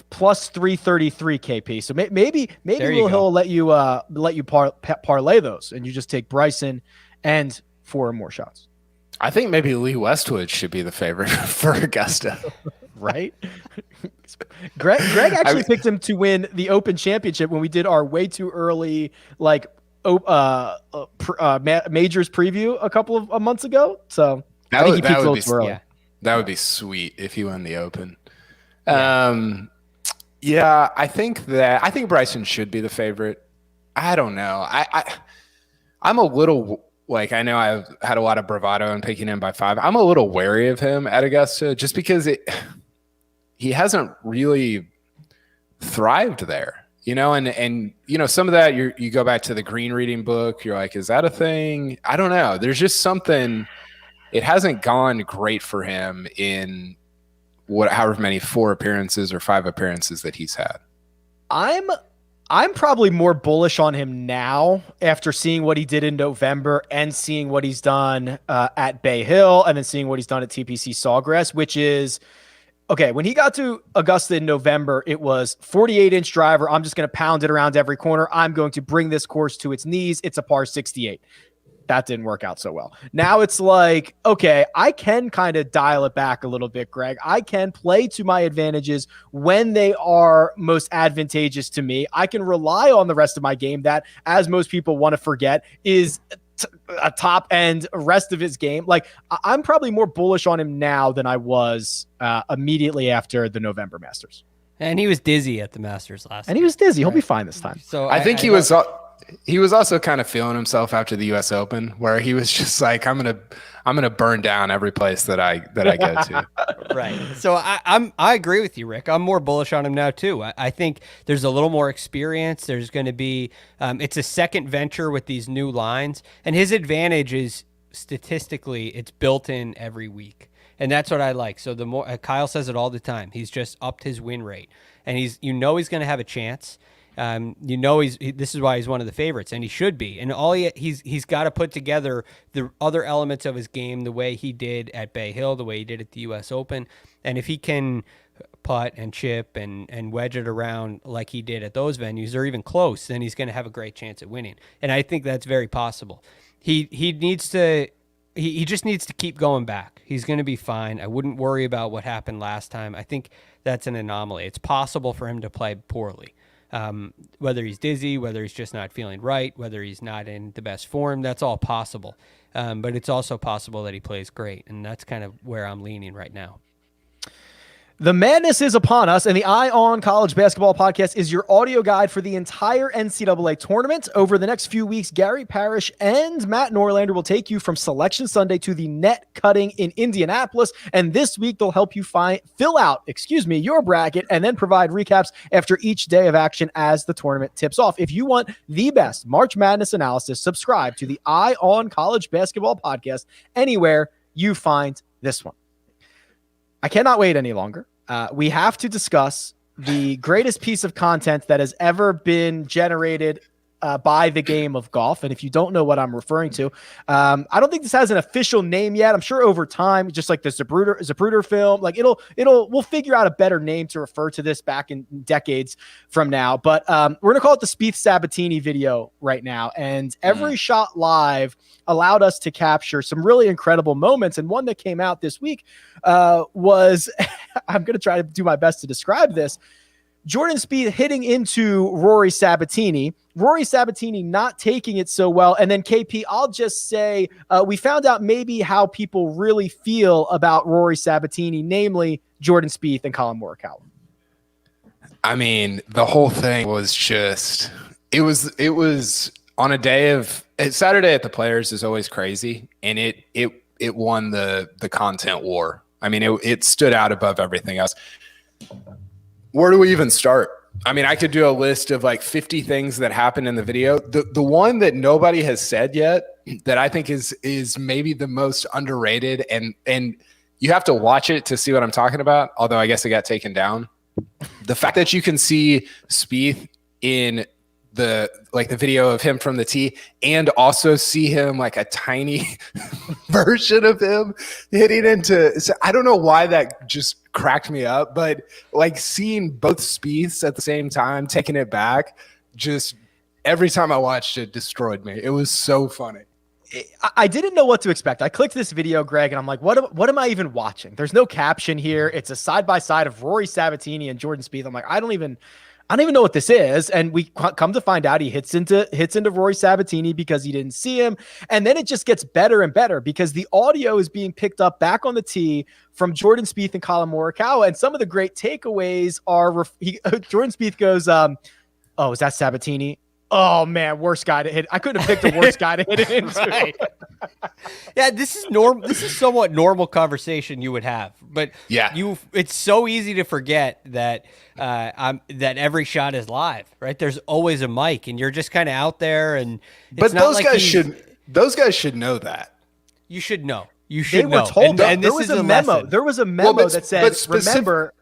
plus 333 KP. So maybe he'll let you parlay those, and you just take Bryson and 4 or more shots. I think maybe Lee Westwood should be the favorite for Augusta. Right? Greg actually picked him to win the Open Championship when we did our way too early majors preview a couple of months ago. So that would be sweet if he won the Open. I think Bryson should be the favorite. I don't know. I'm a little like, I know I've had a lot of bravado in picking him by 5. I'm a little wary of him at Augusta just because he hasn't really thrived there. And some of that you go back to the green reading book. You're like, is that a thing? I don't know. There's just something. It hasn't gone great for him in however many 4 appearances or 5 appearances that he's had. I'm probably more bullish on him now after seeing what he did in November and seeing what he's done at Bay Hill and then seeing what he's done at TPC Sawgrass, which is. Okay, when he got to Augusta in November, it was 48-inch driver. I'm just going to pound it around every corner. I'm going to bring this course to its knees. It's a par 68. That didn't work out so well. Now it's like, okay, I can kind of dial it back a little bit, Greg. I can play to my advantages when they are most advantageous to me. I can rely on the rest of my game that, as most people want to forget, is a top end rest of his game. Like I'm probably more bullish on him now than I was immediately after the November Masters. And he was dizzy at the Masters last And year. he was dizzy. He'll be fine this time. So I think he was also kind of feeling himself after the U.S. Open, where he was just like, I'm gonna burn down every place that I go to. Right. So I agree with you, Rick. I'm more bullish on him now too. I think there's a little more experience. There's going to be it's a second venture with these new lines, and his advantage is statistically it's built in every week. And that's what I like. So the more Kyle says it all the time, he's just upped his win rate, and he's going to have a chance. This is why he's one of the favorites, and he should be. And he's got to put together the other elements of his game the way he did at Bay Hill, the way he did at the U.S. Open. And if he can putt and chip and wedge it around like he did at those venues, or even close, then he's going to have a great chance at winning. And I think that's very possible. He just needs to keep going back. He's going to be fine. I wouldn't worry about what happened last time. I think that's an anomaly. It's possible for him to play poorly. Whether he's dizzy, whether he's just not feeling right, whether he's not in the best form, that's all possible. But it's also possible that he plays great, and that's kind of where I'm leaning right now. The madness is upon us, and the Eye on College Basketball podcast is your audio guide for the entire NCAA tournament. Over the next few weeks, Gary Parrish and Matt Norlander will take you from Selection Sunday to the net cutting in Indianapolis, and this week they'll help you fill out your bracket and then provide recaps after each day of action as the tournament tips off. If you want the best March Madness analysis, subscribe to the Eye on College Basketball podcast anywhere you find this one. I cannot wait any longer. We have to discuss the greatest piece of content that has ever been generated by the game of golf. And if you don't know what I'm referring to, I don't think this has an official name yet. I'm sure over time, just like the Zapruder film, like we'll figure out a better name to refer to this back in decades from now. But we're going to call it the Spieth Sabbatini video right now. And every shot live allowed us to capture some really incredible moments. And one that came out this week was, I'm going to try to do my best to describe this. Jordan Spieth hitting into Rory Sabbatini. Rory Sabbatini not taking it so well. And then KP, I'll just say we found out maybe how people really feel about Rory Sabbatini, namely Jordan Spieth and Colin Morikawa. I mean, the whole thing was just it was on a day of Saturday at the Players is always crazy, and it won the content war. I mean, it stood out above everything else. Where do we even start? I mean, I could do a list of like 50 things that happened in the video. The one that nobody has said yet that I think is maybe the most underrated, and you have to watch it to see what I'm talking about, although I guess it got taken down. The fact that you can see Spieth in the video of him from the tee and also see him like a tiny version of him hitting into, so I don't know why that just cracked me up, but like seeing both Spieths at the same time, taking it back, just every time I watched it destroyed me. It was so funny. I didn't know what to expect. I clicked this video, Greg, and I'm like, what am I even watching? There's no caption here. It's a side-by-side of Rory Sabbatini and Jordan Spieth. I'm like, I don't even know what this is. And we come to find out he hits into Rory Sabbatini because he didn't see him. And then it just gets better and better because the audio is being picked up back on the tee from Jordan Spieth and Colin Morikawa. And some of the great takeaways are Jordan Spieth goes, oh, is that Sabbatini? Oh man, worst guy to hit. I couldn't have picked a worse guy to hit it into. Right. Yeah, this is normal. This is somewhat normal conversation you would have, but yeah, it's so easy to forget that that every shot is live, right? There's always a mic, and you're just kind of out there. And but those guys should know that. You should know. You should know. Were told and there was a memo. Lesson. There was a memo that said, "Remember."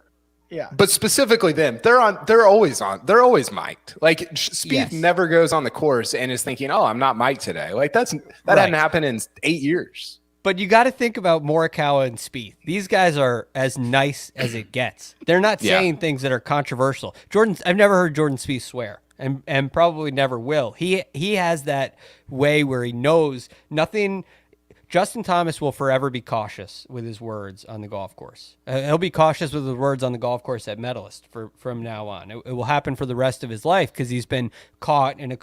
Yeah, but specifically them, they're always mic'd. Like Spieth never goes on the course and is thinking, "Oh, I'm not mic'd today." Like that hadn't happened in 8 years. But you got to think about Morikawa and Spieth. These guys are as nice as it gets. They're not saying things that are controversial. I've never heard Jordan Spieth swear, and probably never will. He has that way where he knows nothing. Justin Thomas will forever be cautious with his words on the golf course. He'll be cautious with his words on the golf course at Medalist from now on. It will happen for the rest of his life because he's been caught in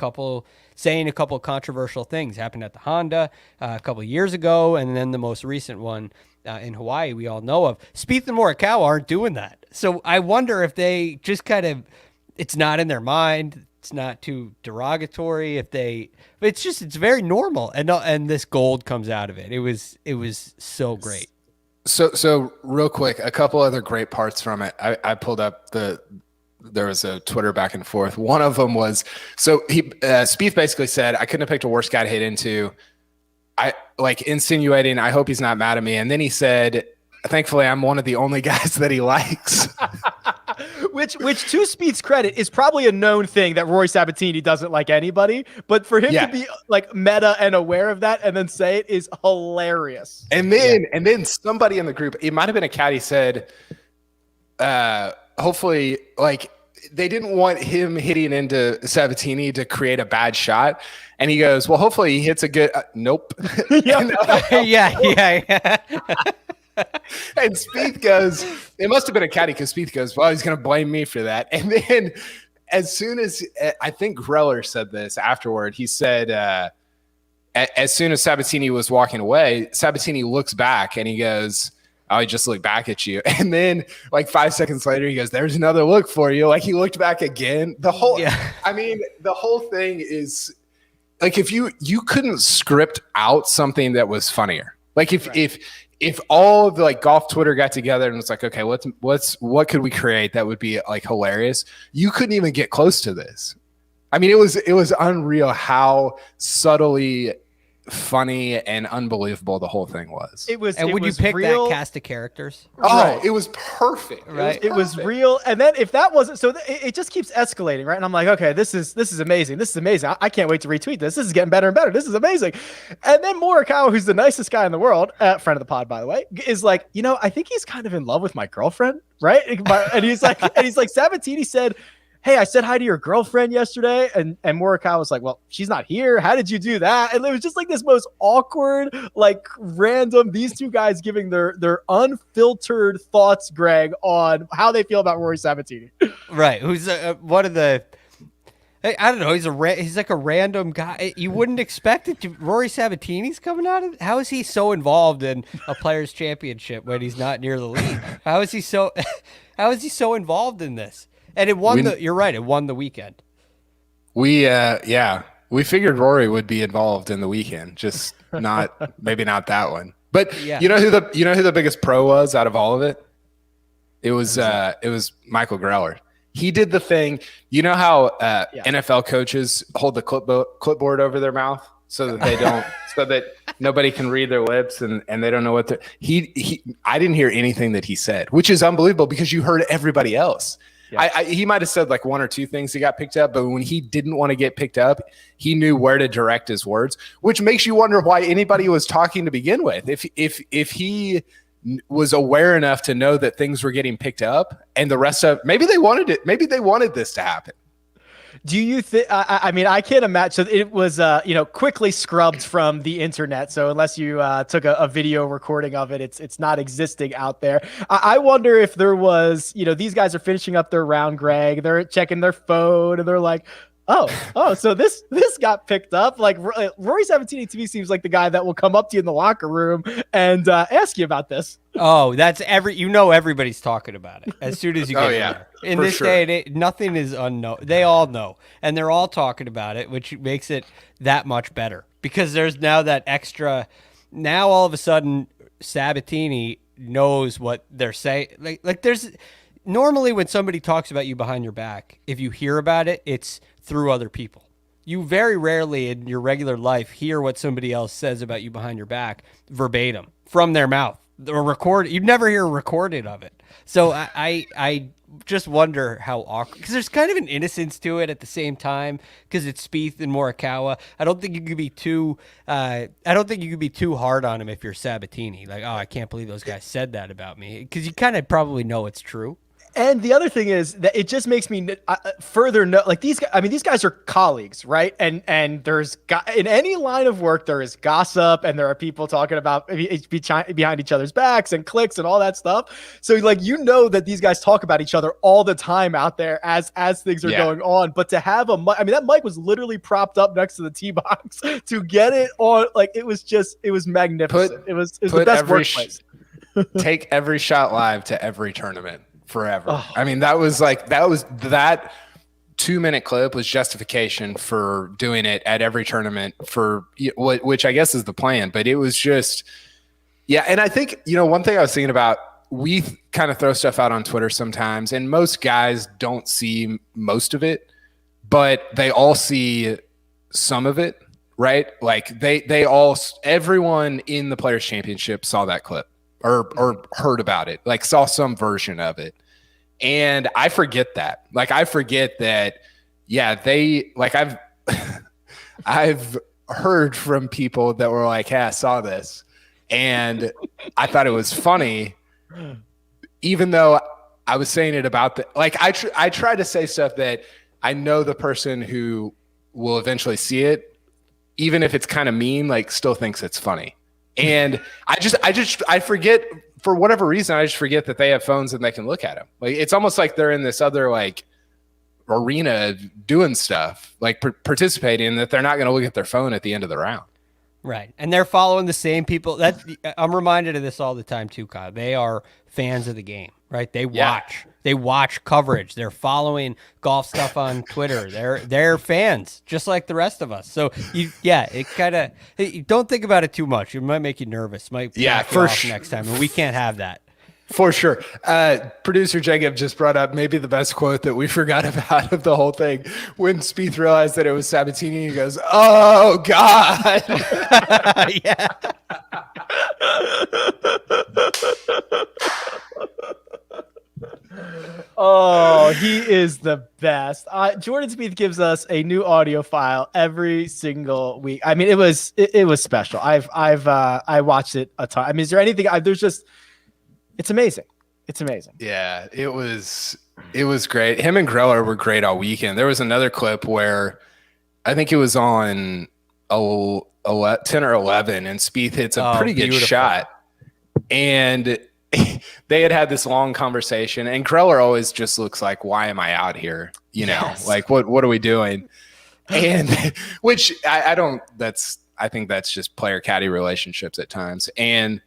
saying a couple controversial things. Happened at the Honda a couple of years ago, and then the most recent one in Hawaii we all know of. Spieth and Morikawa aren't doing that. So I wonder if they just it's not in their mind. It's not too derogatory it's very normal, and this gold comes out of it. It was so great. So real quick, a couple other great parts from it. I pulled up there was a Twitter back and forth. One of them was, Spieth basically said, I couldn't have picked a worse guy to hit into. I like insinuating, I hope he's not mad at me. And then he said, thankfully, I'm one of the only guys that he likes. Which to Spieth's credit is probably a known thing that Rory Sabbatini doesn't like anybody, but for him to be like meta and aware of that and then say it is hilarious. And then somebody in the group, it might have been a caddy, said, hopefully, like, they didn't want him hitting into Sabbatini to create a bad shot. And he goes, well, hopefully he hits a good nope. Yeah. And Spieth goes, it must have been a caddy, because Spieth goes, well, he's going to blame me for that. And then as soon as, I think Greller said this afterward, he said, as soon as Sabbatini was walking away, Sabbatini looks back and he goes, oh, he just looked back at you. And then like 5 seconds later, he goes, there's another look for you. Like he looked back again. The whole thing is like, if you couldn't script out something that was funnier. Like if all of the like golf Twitter got together and was like, okay, what could we create that would be like hilarious? You couldn't even get close to this. I mean, it was unreal how subtly funny and unbelievable the whole thing was. Would you pick real, that cast of characters? Oh, right. It was perfect. Right. It was real. And then if that wasn't, so it just keeps escalating, right? And I'm like, okay, this is amazing. This is amazing. I can't wait to retweet this. This is getting better and better. This is amazing. And then Morikawa, who's the nicest guy in the world, friend of the pod, by the way, is like, I think he's kind of in love with my girlfriend, right? And he's like, Sabbatini said, hey, I said hi to your girlfriend yesterday. And Morikawa was like, well, she's not here. How did you do that? And it was just like this most awkward, like random, these two guys giving their unfiltered thoughts, Greg, on how they feel about Rory Sabbatini. Right. Who's one of the, I don't know. He's like a random guy. You wouldn't expect it. Rory Sabbatini's coming out of it. How is he so involved in a Players Championship when he's not near the lead? How is he so involved in this? And it won you're right. It won the weekend. We figured Rory would be involved in the weekend, just maybe not that one. But you know who the biggest pro was out of all of it? It was Michael Greller. He did the thing. You know how NFL coaches hold the clipboard over their mouth so that they don't, so that nobody can read their lips and they don't know what they're. I didn't hear anything that he said, which is unbelievable because you heard everybody else. Yeah. He might have said like one or two things that got picked up, but when he didn't want to get picked up, he knew where to direct his words, which makes you wonder why anybody was talking to begin with. If he was aware enough to know that things were getting picked up and the rest of, maybe they wanted this to happen. Do you think? I mean, I can't imagine. So it was, quickly scrubbed from the internet. So unless you took a video recording of it, it's not existing out there. I wonder if there was, these guys are finishing up their round, Greg. They're checking their phone, and they're like, oh, so this got picked up. Like Rory Sabbatini to me seems like the guy that will come up to you in the locker room and ask you about this. Oh, that's everybody's talking about it as soon as you get in there. In this day and age, nothing is unknown. They all know, and they're all talking about it, which makes it that much better because there's now that extra. Now all of a sudden, Sabbatini knows what they're saying. Like there's normally when somebody talks about you behind your back, if you hear about it, it's through other people. You very rarely in your regular life hear what somebody else says about you behind your back verbatim from their mouth or record. You'd never hear recorded of it. So I just wonder how awkward, because there's kind of an innocence to it at the same time because it's Spieth and Morikawa. I don't think you could be too hard on him if you're Sabbatini. Like, oh, I can't believe those guys said that about me, because you kind of probably know it's true. And the other thing is that it just makes me further know, like these guys. I mean, these guys are colleagues, right? And there's in any line of work there is gossip, and there are people talking about behind each other's backs and clicks and all that stuff. So like that these guys talk about each other all the time out there as things are going on. But to have that mic was literally propped up next to the tee box to get it on. Like it was magnificent. It was the best workplace. Take every shot live to every tournament. Forever. Oh. I mean, that 2-minute clip was justification for doing it at every tournament which I guess is the plan, but it was just, yeah. And I think, one thing I was thinking about, we kind of throw stuff out on Twitter sometimes, and most guys don't see most of it, but they all see some of it, right? Like everyone in the Players Championship saw that clip. Or heard about it, like saw some version of it. And I forget that. Like I forget that, I've heard from people that were like, hey, I saw this. And I thought it was funny, even though I was saying it about I try to say stuff that I know the person who will eventually see it, even if it's kind of mean, like still thinks it's funny. And I forget, for whatever reason, I just forget that they have phones and they can look at them. Like it's almost like they're in this other like arena doing stuff, like participating, that they're not going to look at their phone at the end of the round. Right. And they're following the same people. I'm reminded of this all the time too, Kyle. They are fans of the game, right? They watch coverage. They're following golf stuff on Twitter. They're fans just like the rest of us. So it kind of, don't think about it too much. It might make you nervous. Might for sure next time. And we can't have that. For sure. Producer Jacob just brought up maybe the best quote that we forgot about of the whole thing. When Spieth realized that it was Sabbatini, he goes, "Oh God." Yeah. Oh, he is the best. Jordan Spieth gives us a new audio file every single week. I mean, it was special. I watched it a ton. I mean, is there anything? It's amazing. It's amazing. Yeah, it was great. Him and Greller were great all weekend. There was another clip where I think it was on 10 or 11, and Spieth hits a pretty good shot. And they had this long conversation, and Greller always just looks like, why am I out here? Like what are we doing? And which I think that's just player caddy relationships at times. And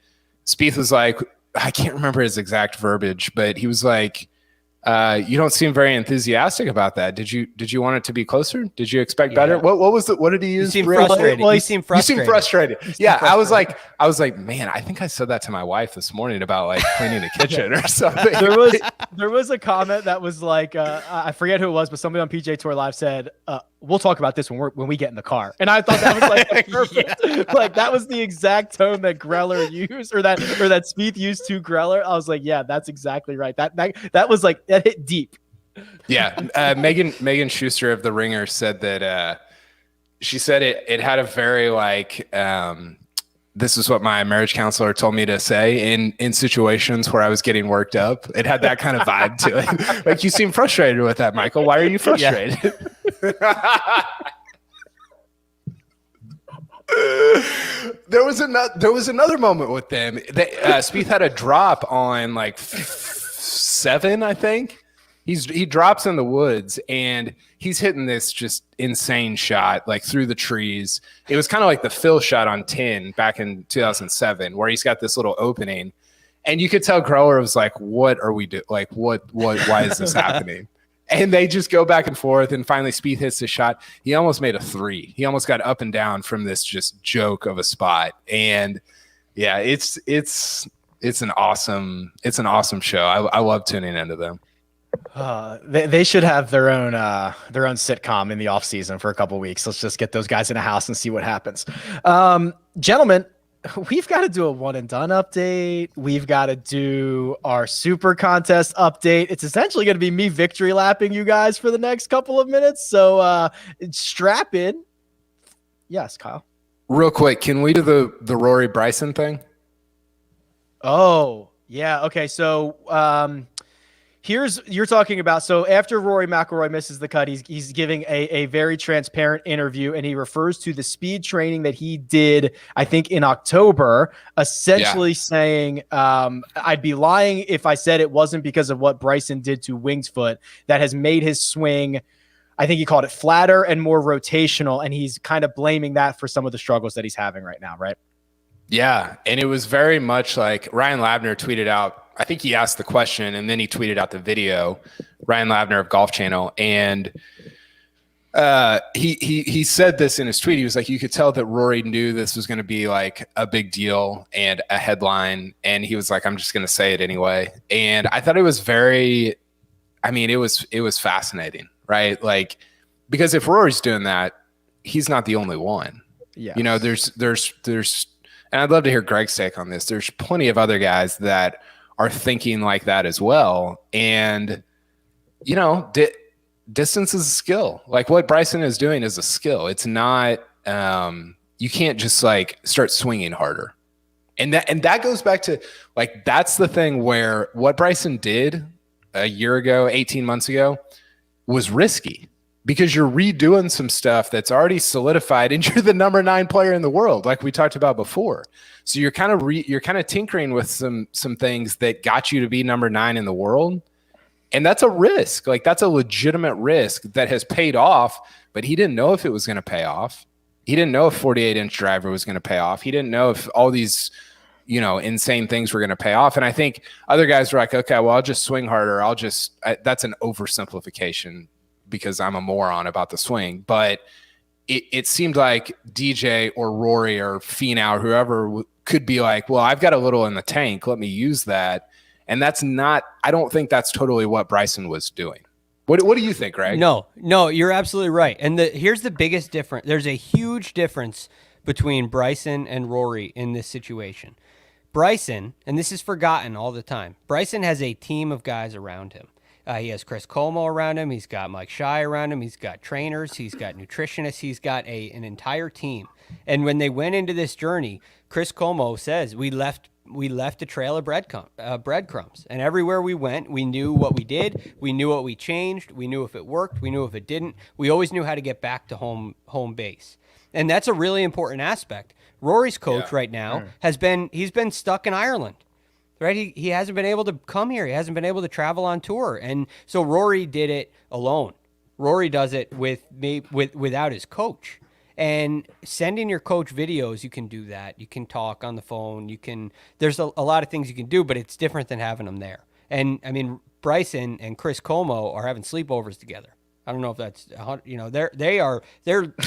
Spieth was like, I can't remember his exact verbiage, but he was like, you don't seem very enthusiastic about that. Did you want it to be closer? Did you expect better? What did he use? You seem frustrated. Well, you seem frustrated. Yeah. I was like, man, I think I said that to my wife this morning about like cleaning the kitchen or something. There was a comment that was like, I forget who it was, but somebody on PJ Tour Live said, we'll talk about this when we get in the car. And I thought that was like perfect. Yeah. Like that was the exact tone that Greller used, or that Spieth used to Greller. I was like, yeah, that's exactly right. That was like, that hit deep. Yeah. Megan Schuster of The Ringer said that she said it had a very like this is what my marriage counselor told me to say in situations where I was getting worked up. It had that kind of vibe to it. Like, you seem frustrated with that, Michael. Why are you frustrated? Yeah. There was another moment with them. Spieth had a drop on like 7, I think. He drops in the woods, and he's hitting this just insane shot like through the trees. It was kind of like the Phil shot on 10 back in 2007, where he's got this little opening, and you could tell Greller was like, "What are we doing? Like, what? Why is this happening?" And they just go back and forth, and finally Spieth hits the shot. He almost made a 3. He almost got up and down from this just joke of a spot. And yeah, it's an awesome show. I love tuning into them. They should have their own sitcom in the off season for a couple of weeks. Let's just get those guys in a house and see what happens. Gentlemen, we've got to do a one and done update. We've got to do our super contest update. It's essentially going to be me victory lapping you guys for the next couple of minutes. So strap in. Yes, Kyle. Real quick, can we do the Rory Bryson thing? Oh, yeah. Okay. So you're talking about, so after Rory McIlroy misses the cut, he's giving a very transparent interview, and he refers to the speed training that he did, I think, in October, essentially saying, I'd be lying if I said it wasn't because of what Bryson did to Wing's foot that has made his swing, I think he called it flatter and more rotational, and he's kind of blaming that for some of the struggles that he's having right now, right? Yeah, and it was very much like Ryan Labner tweeted out, I think he asked the question and then he tweeted out the video, Ryan Labner of Golf Channel, and he said this in his tweet. He was like, you could tell that Rory knew this was going to be like a big deal and a headline, and he was like, I'm just going to say it anyway. And I thought it was very, I mean, it was fascinating, right? Like, because if Rory's doing that, he's not the only one. Yeah, you know, there's and I'd love to hear Greg's take on this. There's plenty of other guys that are thinking like that as well. And, you know, distance is a skill. Like what Bryson is doing is a skill. It's not, you can't just like start swinging harder. And that goes back to like, that's the thing where what Bryson did a year ago, 18 months ago was risky. Because you're redoing some stuff that's already solidified and you're the number 9 player in the world, like we talked about before. So you're kind of tinkering with some things that got you to be number 9 in the world. And that's a risk. Like that's a legitimate risk that has paid off, but he didn't know if it was going to pay off. He didn't know if 48-inch driver was going to pay off. He didn't know if all these, you know, insane things were going to pay off. And I think other guys were like, okay, well, I'll just swing harder. That's an oversimplification because I'm a moron about the swing, but it seemed like DJ or Rory or Finau or whoever could be like, well, I've got a little in the tank. Let me use that. And that's not, I don't think that's totally what Bryson was doing. What do you think, Greg? No, you're absolutely right. And here's the biggest difference. There's a huge difference between Bryson and Rory in this situation. Bryson, and this is forgotten all the time, Bryson has a team of guys around him. He has Chris Como around him. He's got Mike Shai around him. He's got trainers. He's got nutritionists. He's got an entire team. And when they went into this journey, Chris Como says, we left a trail of breadcrumbs. And everywhere we went, we knew what we did. We knew what we changed. We knew if it worked. We knew if it didn't. We always knew how to get back to home base. And that's a really important aspect. Rory's coach right now he's been stuck in Ireland. Right, he hasn't been able to come here. He hasn't been able to travel on tour, and so Rory did it alone. Rory does it without his coach. And sending your coach videos, you can do that. You can talk on the phone. There's a lot of things you can do, but it's different than having them there. And I mean, Bryson and Chris Como are having sleepovers together. I don't know if that's, you know, they're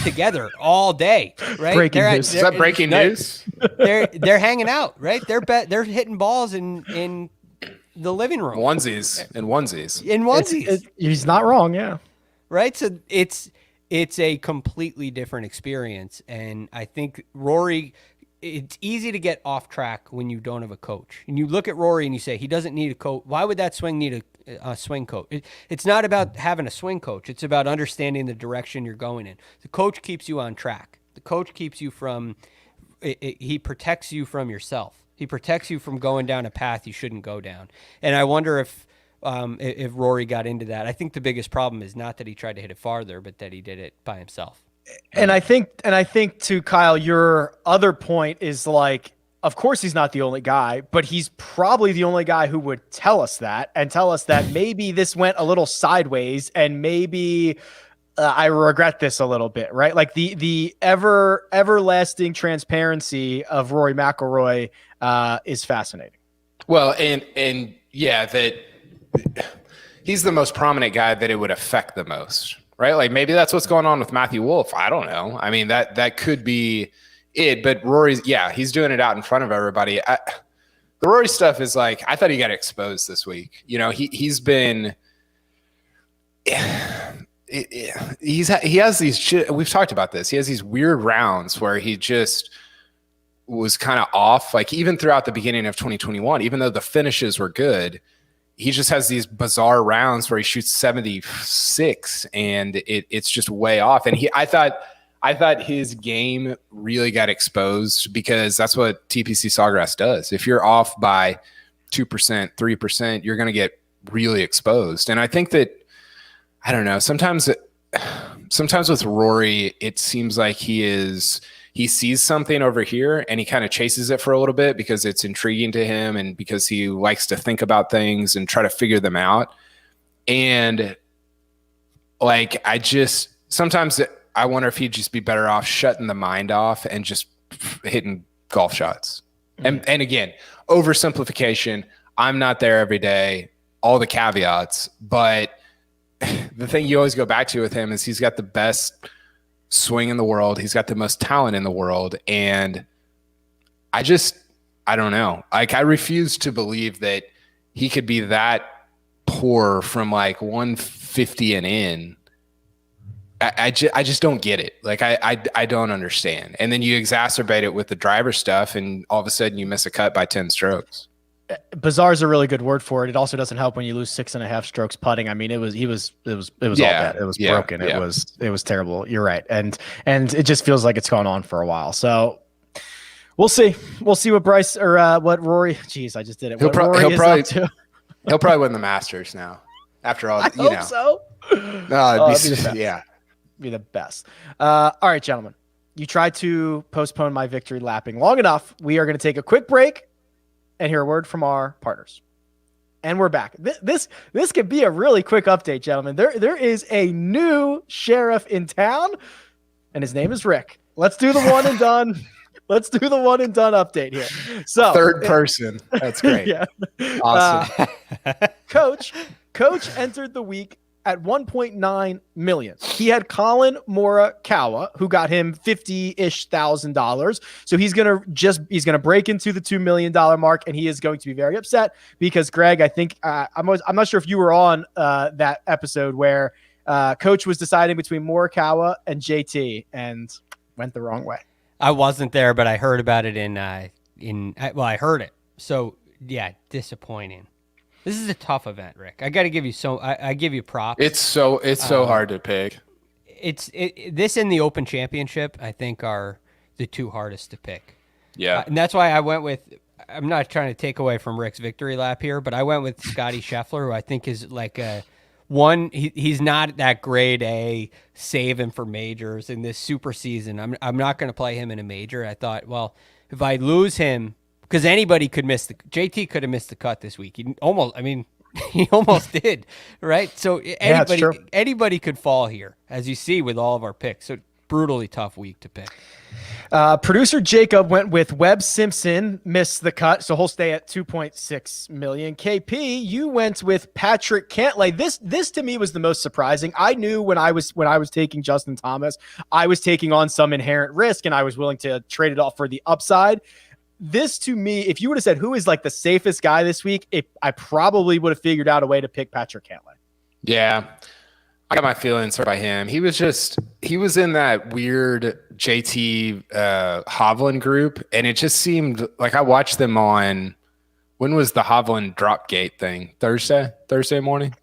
together all day, right? Breaking news. Is that breaking news? They're hanging out, right? They're hitting balls in the living room. Onesies. He's not wrong, yeah. Right? So it's a completely different experience. And I think Rory, it's easy to get off track when you don't have a coach. And you look at Rory and you say, he doesn't need a coach. Why would that swing need a swing coach? It's not about having a swing coach. It's about understanding the direction you're going in. The coach keeps you on track. The coach keeps you from, he protects you from yourself. He protects you from going down a path you shouldn't go down. And I wonder if Rory got into that. I think the biggest problem is not that he tried to hit it farther, but that he did it by himself. And I think to Kyle, your other point is like, of course he's not the only guy, but he's probably the only guy who would tell us that and tell us that maybe this went a little sideways and maybe I regret this a little bit, right? Like the everlasting transparency of Rory McIlroy is fascinating. Well, and yeah, that he's the most prominent guy that it would affect the most. Right? Like maybe that's what's going on with Matthew Wolff. I don't know. I mean, that could be it, but Rory's, he's doing it out in front of everybody. The Rory stuff is like, I thought he got exposed this week. You know, he has these, we've talked about this. He has these weird rounds where he just was kind of off. Like even throughout the beginning of 2021, even though the finishes were good, he just has these bizarre rounds where he shoots 76 and it's just way off. And I thought his game really got exposed because that's what TPC Sawgrass does. If you're off by 2%, 3%, you're going to get really exposed. And I think that, I don't know, sometimes with Rory, it seems like he sees something over here and he kind of chases it for a little bit because it's intriguing to him and because he likes to think about things and try to figure them out. And like, sometimes I wonder if he'd just be better off shutting the mind off and just hitting golf shots. And again, oversimplification. I'm not there every day, all the caveats, but the thing you always go back to with him is he's got the best swing in the world. He's got the most talent in the world. And I don't know. Like, I refuse to believe that he could be that poor from like 150 and in. I just don't get it. Like, I don't understand. And then you exacerbate it with the driver stuff, and all of a sudden you miss a cut by 10 strokes. Bizarre is a really good word for it. It also doesn't help when you lose 6.5 strokes putting. I mean, it was all bad. It was broken. It was terrible. You're right. And it just feels like it's gone on for a while. So we'll see. We'll see what Bryce or what Rory. Geez, I just did it. He'll probably win the Masters now. After all, I hope so. No, Be the best. All right, gentlemen. You tried to postpone my victory lapping long enough. We are going to take a quick break and hear a word from our partners. And we're back. This could be a really quick update, gentlemen. There is a new sheriff in town, and his name is Rick. Let's do the one and done. Let's do the one and done update here. So third person. That's great. Yeah. Awesome. Coach entered the week at $1.9 million. He had Colin Morikawa, who got him $50,000. So he's gonna break into the $2 million mark, and he is going to be very upset because Greg, I think I'm not sure if you were on that episode where Coach was deciding between Morikawa and JT and went the wrong way. I wasn't there, but I heard about it I heard it. So yeah, disappointing. This is a tough event, Rick. I got to give you I give you props. It's so hard to pick. This and the Open Championship, I think, are the two hardest to pick. Yeah, and that's why I went with. I'm not trying to take away from Rick's victory lap here, but I went with Scotty Scheffler, who I think is like he's not that grade A saving for majors in this super season. I'm not going to play him in a major. I thought, well, if I lose him. Because anybody could JT could have missed the cut this week. He almost did, right? So anybody could fall here, as you see with all of our picks. So brutally tough week to pick. Producer Jacob went with Webb Simpson, missed the cut, so he'll stay at 2.6 million. KP, you went with Patrick Cantlay. This to me was the most surprising. I knew when I was taking Justin Thomas, I was taking on some inherent risk, and I was willing to trade it off for the upside. This to me, if you would have said who is like the safest guy this week, I probably would have figured out a way to pick Patrick Cantlay. Yeah, I got my feelings hurt by him. He was in that weird JT Hovland group, and it just seemed like I watched them on, when was the Hovland drop gate thing? Thursday morning?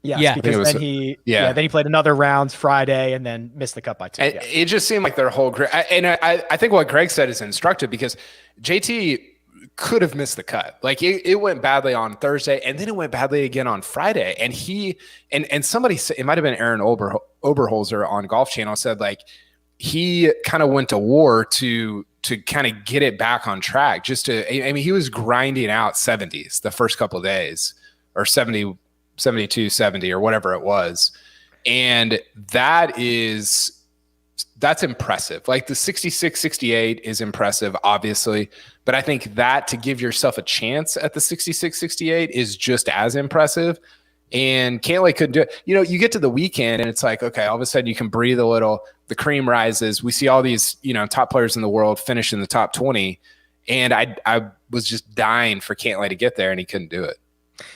Yes, because then he played another round Friday and then missed the cut by 2. And it just seemed like their whole group. I think what Greg said is instructive because JT could have missed the cut. Like it went badly on Thursday, and then it went badly again on Friday. And he and somebody said, it might have been Aaron Oberholzer on Golf Channel, said like he kind of went to war to kind of get it back on track. He was grinding out 70s the first couple of days, or 70. 72, 70 or whatever it was. And that's impressive. Like the 66, 68 is impressive, obviously. But I think that to give yourself a chance at the 66, 68 is just as impressive. And Cantlay couldn't do it. You get to the weekend and it's like, okay, all of a sudden you can breathe a little. The cream rises. We see all these, top players in the world finish in the top 20. And I was just dying for Cantlay to get there, and he couldn't do it.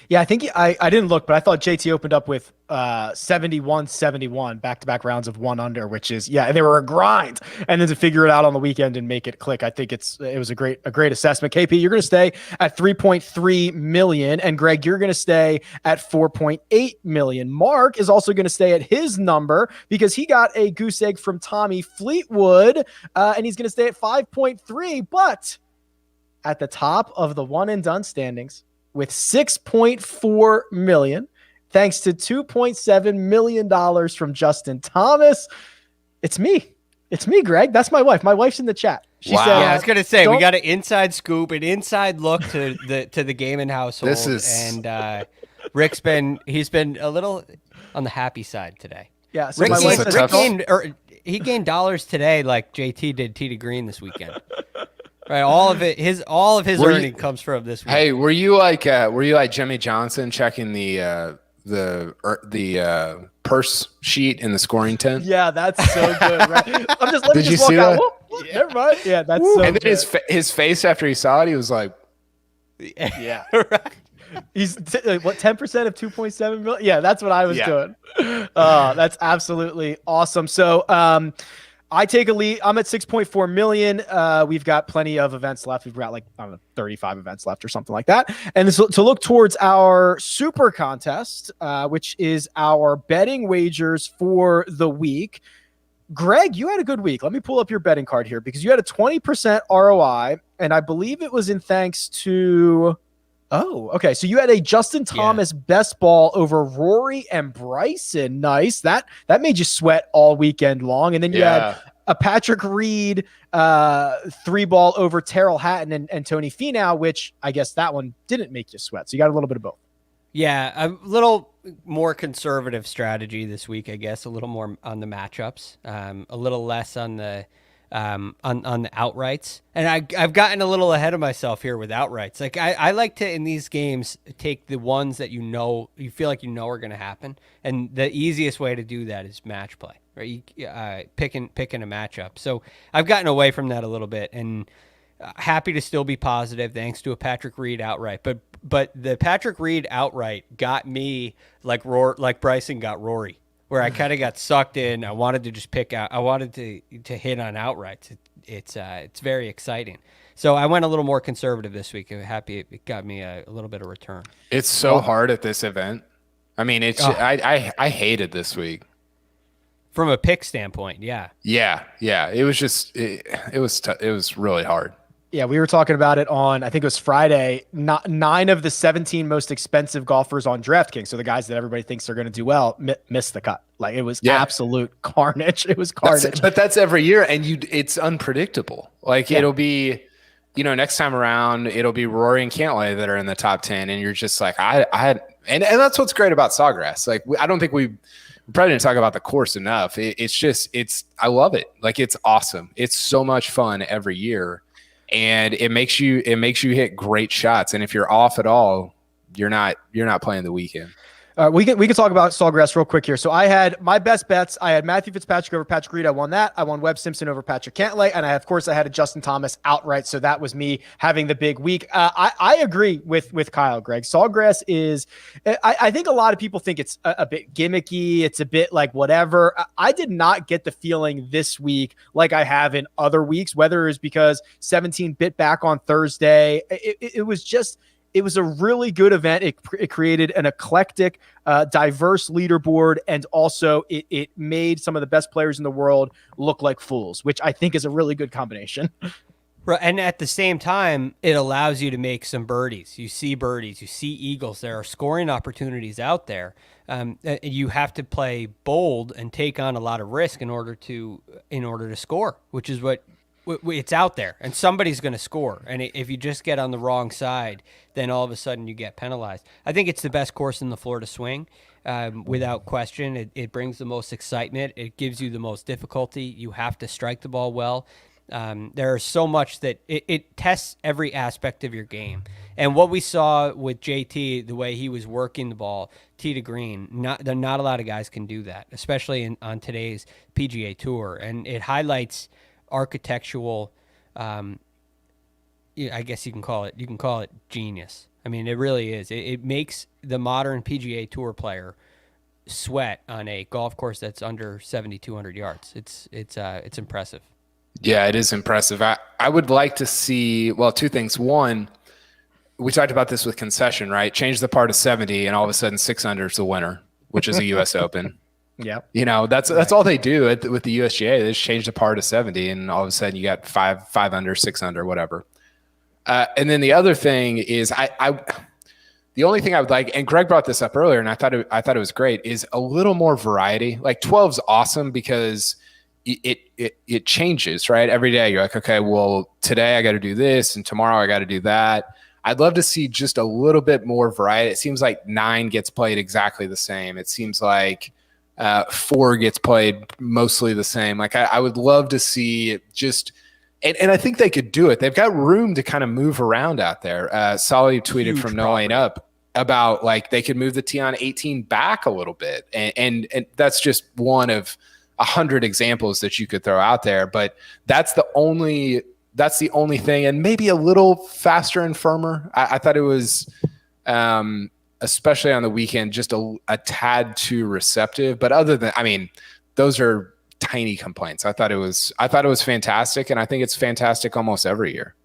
Yeah, I think I didn't look, but I thought JT opened up with 71-71 back-to-back rounds of 1 under, which is, they were a grind. And then to figure it out on the weekend and make it click, I think it was a great assessment. KP, you're going to stay at 3.3 million, and Greg, you're going to stay at 4.8 million. Mark is also going to stay at his number because he got a goose egg from Tommy Fleetwood, and he's going to stay at 5.3. But at the top of the one and done standings, with $6.4 million, thanks to $2.7 million from Justin Thomas. It's me. It's me, Greg. That's my wife. My wife's in the chat. She Wow. said, Yeah, I was gonna say we don't- got an inside scoop, an inside look to the gaming household. This is- and Rick's been a little on the happy side today. Yeah, so Rick, my wife a says, tough- he gained dollars today, like JT did Tee to Green this weekend. Right, all of his Were you- earning comes from this week. Hey, were you like Jimmy Johnson checking the purse sheet in the scoring tent? yeah, that's so good. Right? I'm just let me Did you just walk see out. that? Whoop, never mind. Yeah, that's so And then good. his face after he saw it, he was like, Yeah. He's 10% of 2.7 million. Yeah, that's what I was doing. That's absolutely awesome. So I take a lead. I'm at 6.4 million. We've got plenty of events left. We've got 35 events left or something like that. And this, to look towards our super contest, which is our betting wagers for the week. Greg, you had a good week. Let me pull up your betting card here because you had a 20% ROI, and I believe it was in thanks to. Oh, okay. So you had a Justin Thomas best ball over Rory and Bryson. Nice. That made you sweat all weekend long. And then you had a Patrick Reed 3-ball over Terrell Hatton and Tony Finau, which I guess that one didn't make you sweat. So you got a little bit of both. Yeah, a little more conservative strategy this week, I guess. A little more on the matchups, a little less on the outrights. And I've gotten a little ahead of myself here with outrights. Like I like to, in these games, take the ones that you feel like are going to happen. And the easiest way to do that is match play, right? Picking a matchup. So I've gotten away from that a little bit and happy to still be positive thanks to a Patrick Reed outright. But the Patrick Reed outright got me like Bryson got Rory, where I kind of got sucked in. I wanted to just pick out. I wanted to hit on outrights. It's very exciting. So I went a little more conservative this week. I'm happy it got me a little bit of return. it's so hard at this event. I mean, I hated this week. From a pick standpoint, yeah. Yeah. It was just it was really hard. Yeah, we were talking about it on, I think it was Friday. 9 of the 17 most expensive golfers on DraftKings, so the guys that everybody thinks are going to do well, missed the cut. Like it was absolute carnage. It was carnage. But that's every year, and it's unpredictable. Like it'll be, next time around, it'll be Rory and Cantlay that are in the top 10, and you're just like, and that's what's great about Sawgrass. Like I don't think we probably didn't talk about the course enough. I love it. Like it's awesome. It's so much fun every year. And it makes you hit great shots. And if you're off at all, you're not playing the weekend. We can talk about Sawgrass real quick here. So I had my best bets. I had Matthew Fitzpatrick over Patrick Reed. I won that. I won Webb Simpson over Patrick Cantlay. And I had a Justin Thomas outright. So that was me having the big week. I agree with Kyle, Greg. Sawgrass is, I think a lot of people think it's a bit gimmicky. It's a bit like whatever. I did not get the feeling this week like I have in other weeks, whether it was because 17 bit back on Thursday. It was a really good event. It created an eclectic, diverse leaderboard, and also it made some of the best players in the world look like fools, which I think is a really good combination. Right, and at the same time, it allows you to make some birdies. You see birdies, you see eagles. There are scoring opportunities out there. You have to play bold and take on a lot of risk in order to score, which is what. It's out there, and somebody's going to score. And if you just get on the wrong side, then all of a sudden you get penalized. I think it's the best course in the Florida swing, without question. It brings the most excitement. It gives you the most difficulty. You have to strike the ball well. There's so much that it tests every aspect of your game. And what we saw with JT, the way he was working the ball, tee to green, not a lot of guys can do that, especially on today's PGA Tour. And it highlights architectural, I guess you can call it genius. I mean, it really is. It makes the modern PGA Tour player sweat on a golf course that's under 7,200 yards. It's impressive. Yeah, it is impressive. I would like to see, well, two things. One, we talked about this with concession, right? Change the par to 70, and all of a sudden 6 under is the winner, which is a U.S. Open. Yeah. That's all they do with the USGA. They just change the par to 70, and all of a sudden you got 5 under, 6 under, whatever. And then the other thing is The only thing I would like, and Greg brought this up earlier, and I thought it was great, is a little more variety. Like 12's awesome because it changes, right? Every day you're like, okay, well, today I got to do this, and tomorrow I got to do that. I'd love to see just a little bit more variety. It seems like 9 gets played exactly the same. It seems like 4 gets played mostly the same. Like I would love to see just, and I think they could do it. They've got room to kind of move around out there. Solly tweeted Huge from No Lane Up about like they could move the tee on 18 back a little bit, and that's just one of 100 examples that you could throw out there. But that's the only thing, and maybe a little faster and firmer. I thought it was, especially on the weekend, just a tad too receptive. But other than, I mean, those are tiny complaints. I thought it was fantastic, and I think it's fantastic almost every year.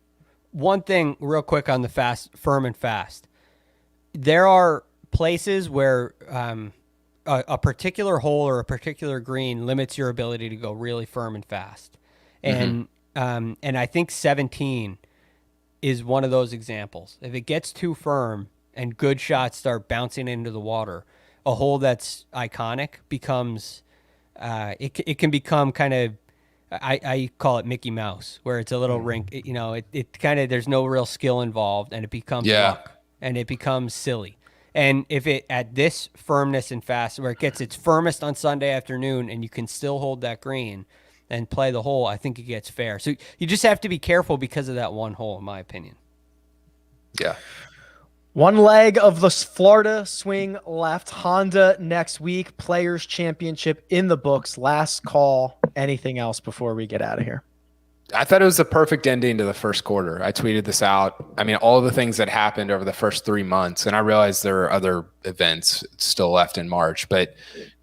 One thing real quick on the firm and fast. There are places where a particular hole or a particular green limits your ability to go really firm and fast. And I think 17 is one of those examples. If it gets too firm and good shots start bouncing into the water, a hole that's iconic becomes it can become kind of, I call it Mickey Mouse, where it's a little rink. It kind of, there's no real skill involved, and it becomes luck, and it becomes silly. And if it at this firmness and fast, where it gets its firmest on Sunday afternoon, and you can still hold that green and play the hole, I think it gets fair. So you just have to be careful because of that one hole, in my opinion. Yeah. One leg of the Florida swing left. Honda next week. Players Championship in the books. Last call. Anything else before we get out of here? I thought it was the perfect ending to the first quarter. I tweeted this out. I mean, all the things that happened over the first 3 months, and I realized there are other events still left in March, but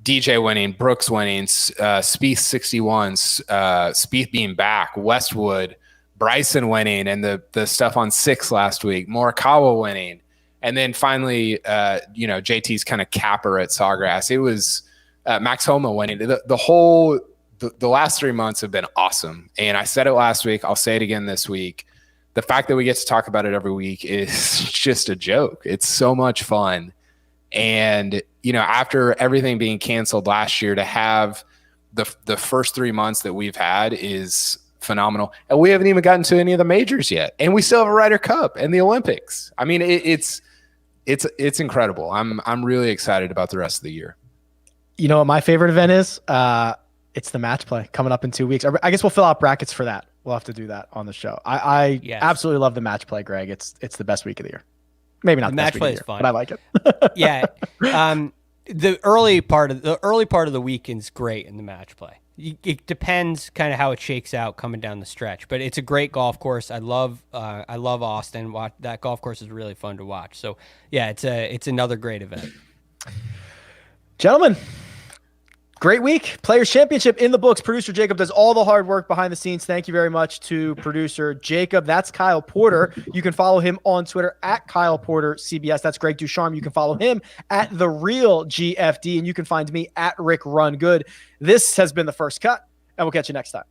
DJ winning, Brooks winning, Spieth 61, Spieth being back, Westwood, Bryson winning, and the stuff on 6 last week, Morikawa winning. And then finally, JT's kind of capper at Sawgrass. It was Max Homa winning. The last 3 months have been awesome. And I said it last week. I'll say it again this week. The fact that we get to talk about it every week is just a joke. It's so much fun. And, after everything being canceled last year, to have the first 3 months that we've had is phenomenal. And we haven't even gotten to any of the majors yet. And we still have a Ryder Cup and the Olympics. I mean, it's incredible. I'm really excited about the rest of the year. You know what my favorite event is? It's the match play coming up in 2 weeks. I guess we'll fill out brackets for that. We'll have to do that on the show. I absolutely love the match play, Greg. It's the best week of the year. Maybe not the match best play week is of the year, fun, but I like it. Yeah. The early part of the weekend's great in the match play. It depends kind of how it shakes out coming down the stretch, but it's a great golf course. I love Austin. That golf course is really fun to watch. So yeah, it's another great event. Gentlemen, great week. Players Championship in the books. Producer Jacob does all the hard work behind the scenes. Thank you very much to producer Jacob. That's Kyle Porter. You can follow him on Twitter at Kyle Porter CBS. That's Greg Ducharme. You can follow him at The Real GFD, and you can find me at Rick Run Good. This has been The First Cut, and we'll catch you next time.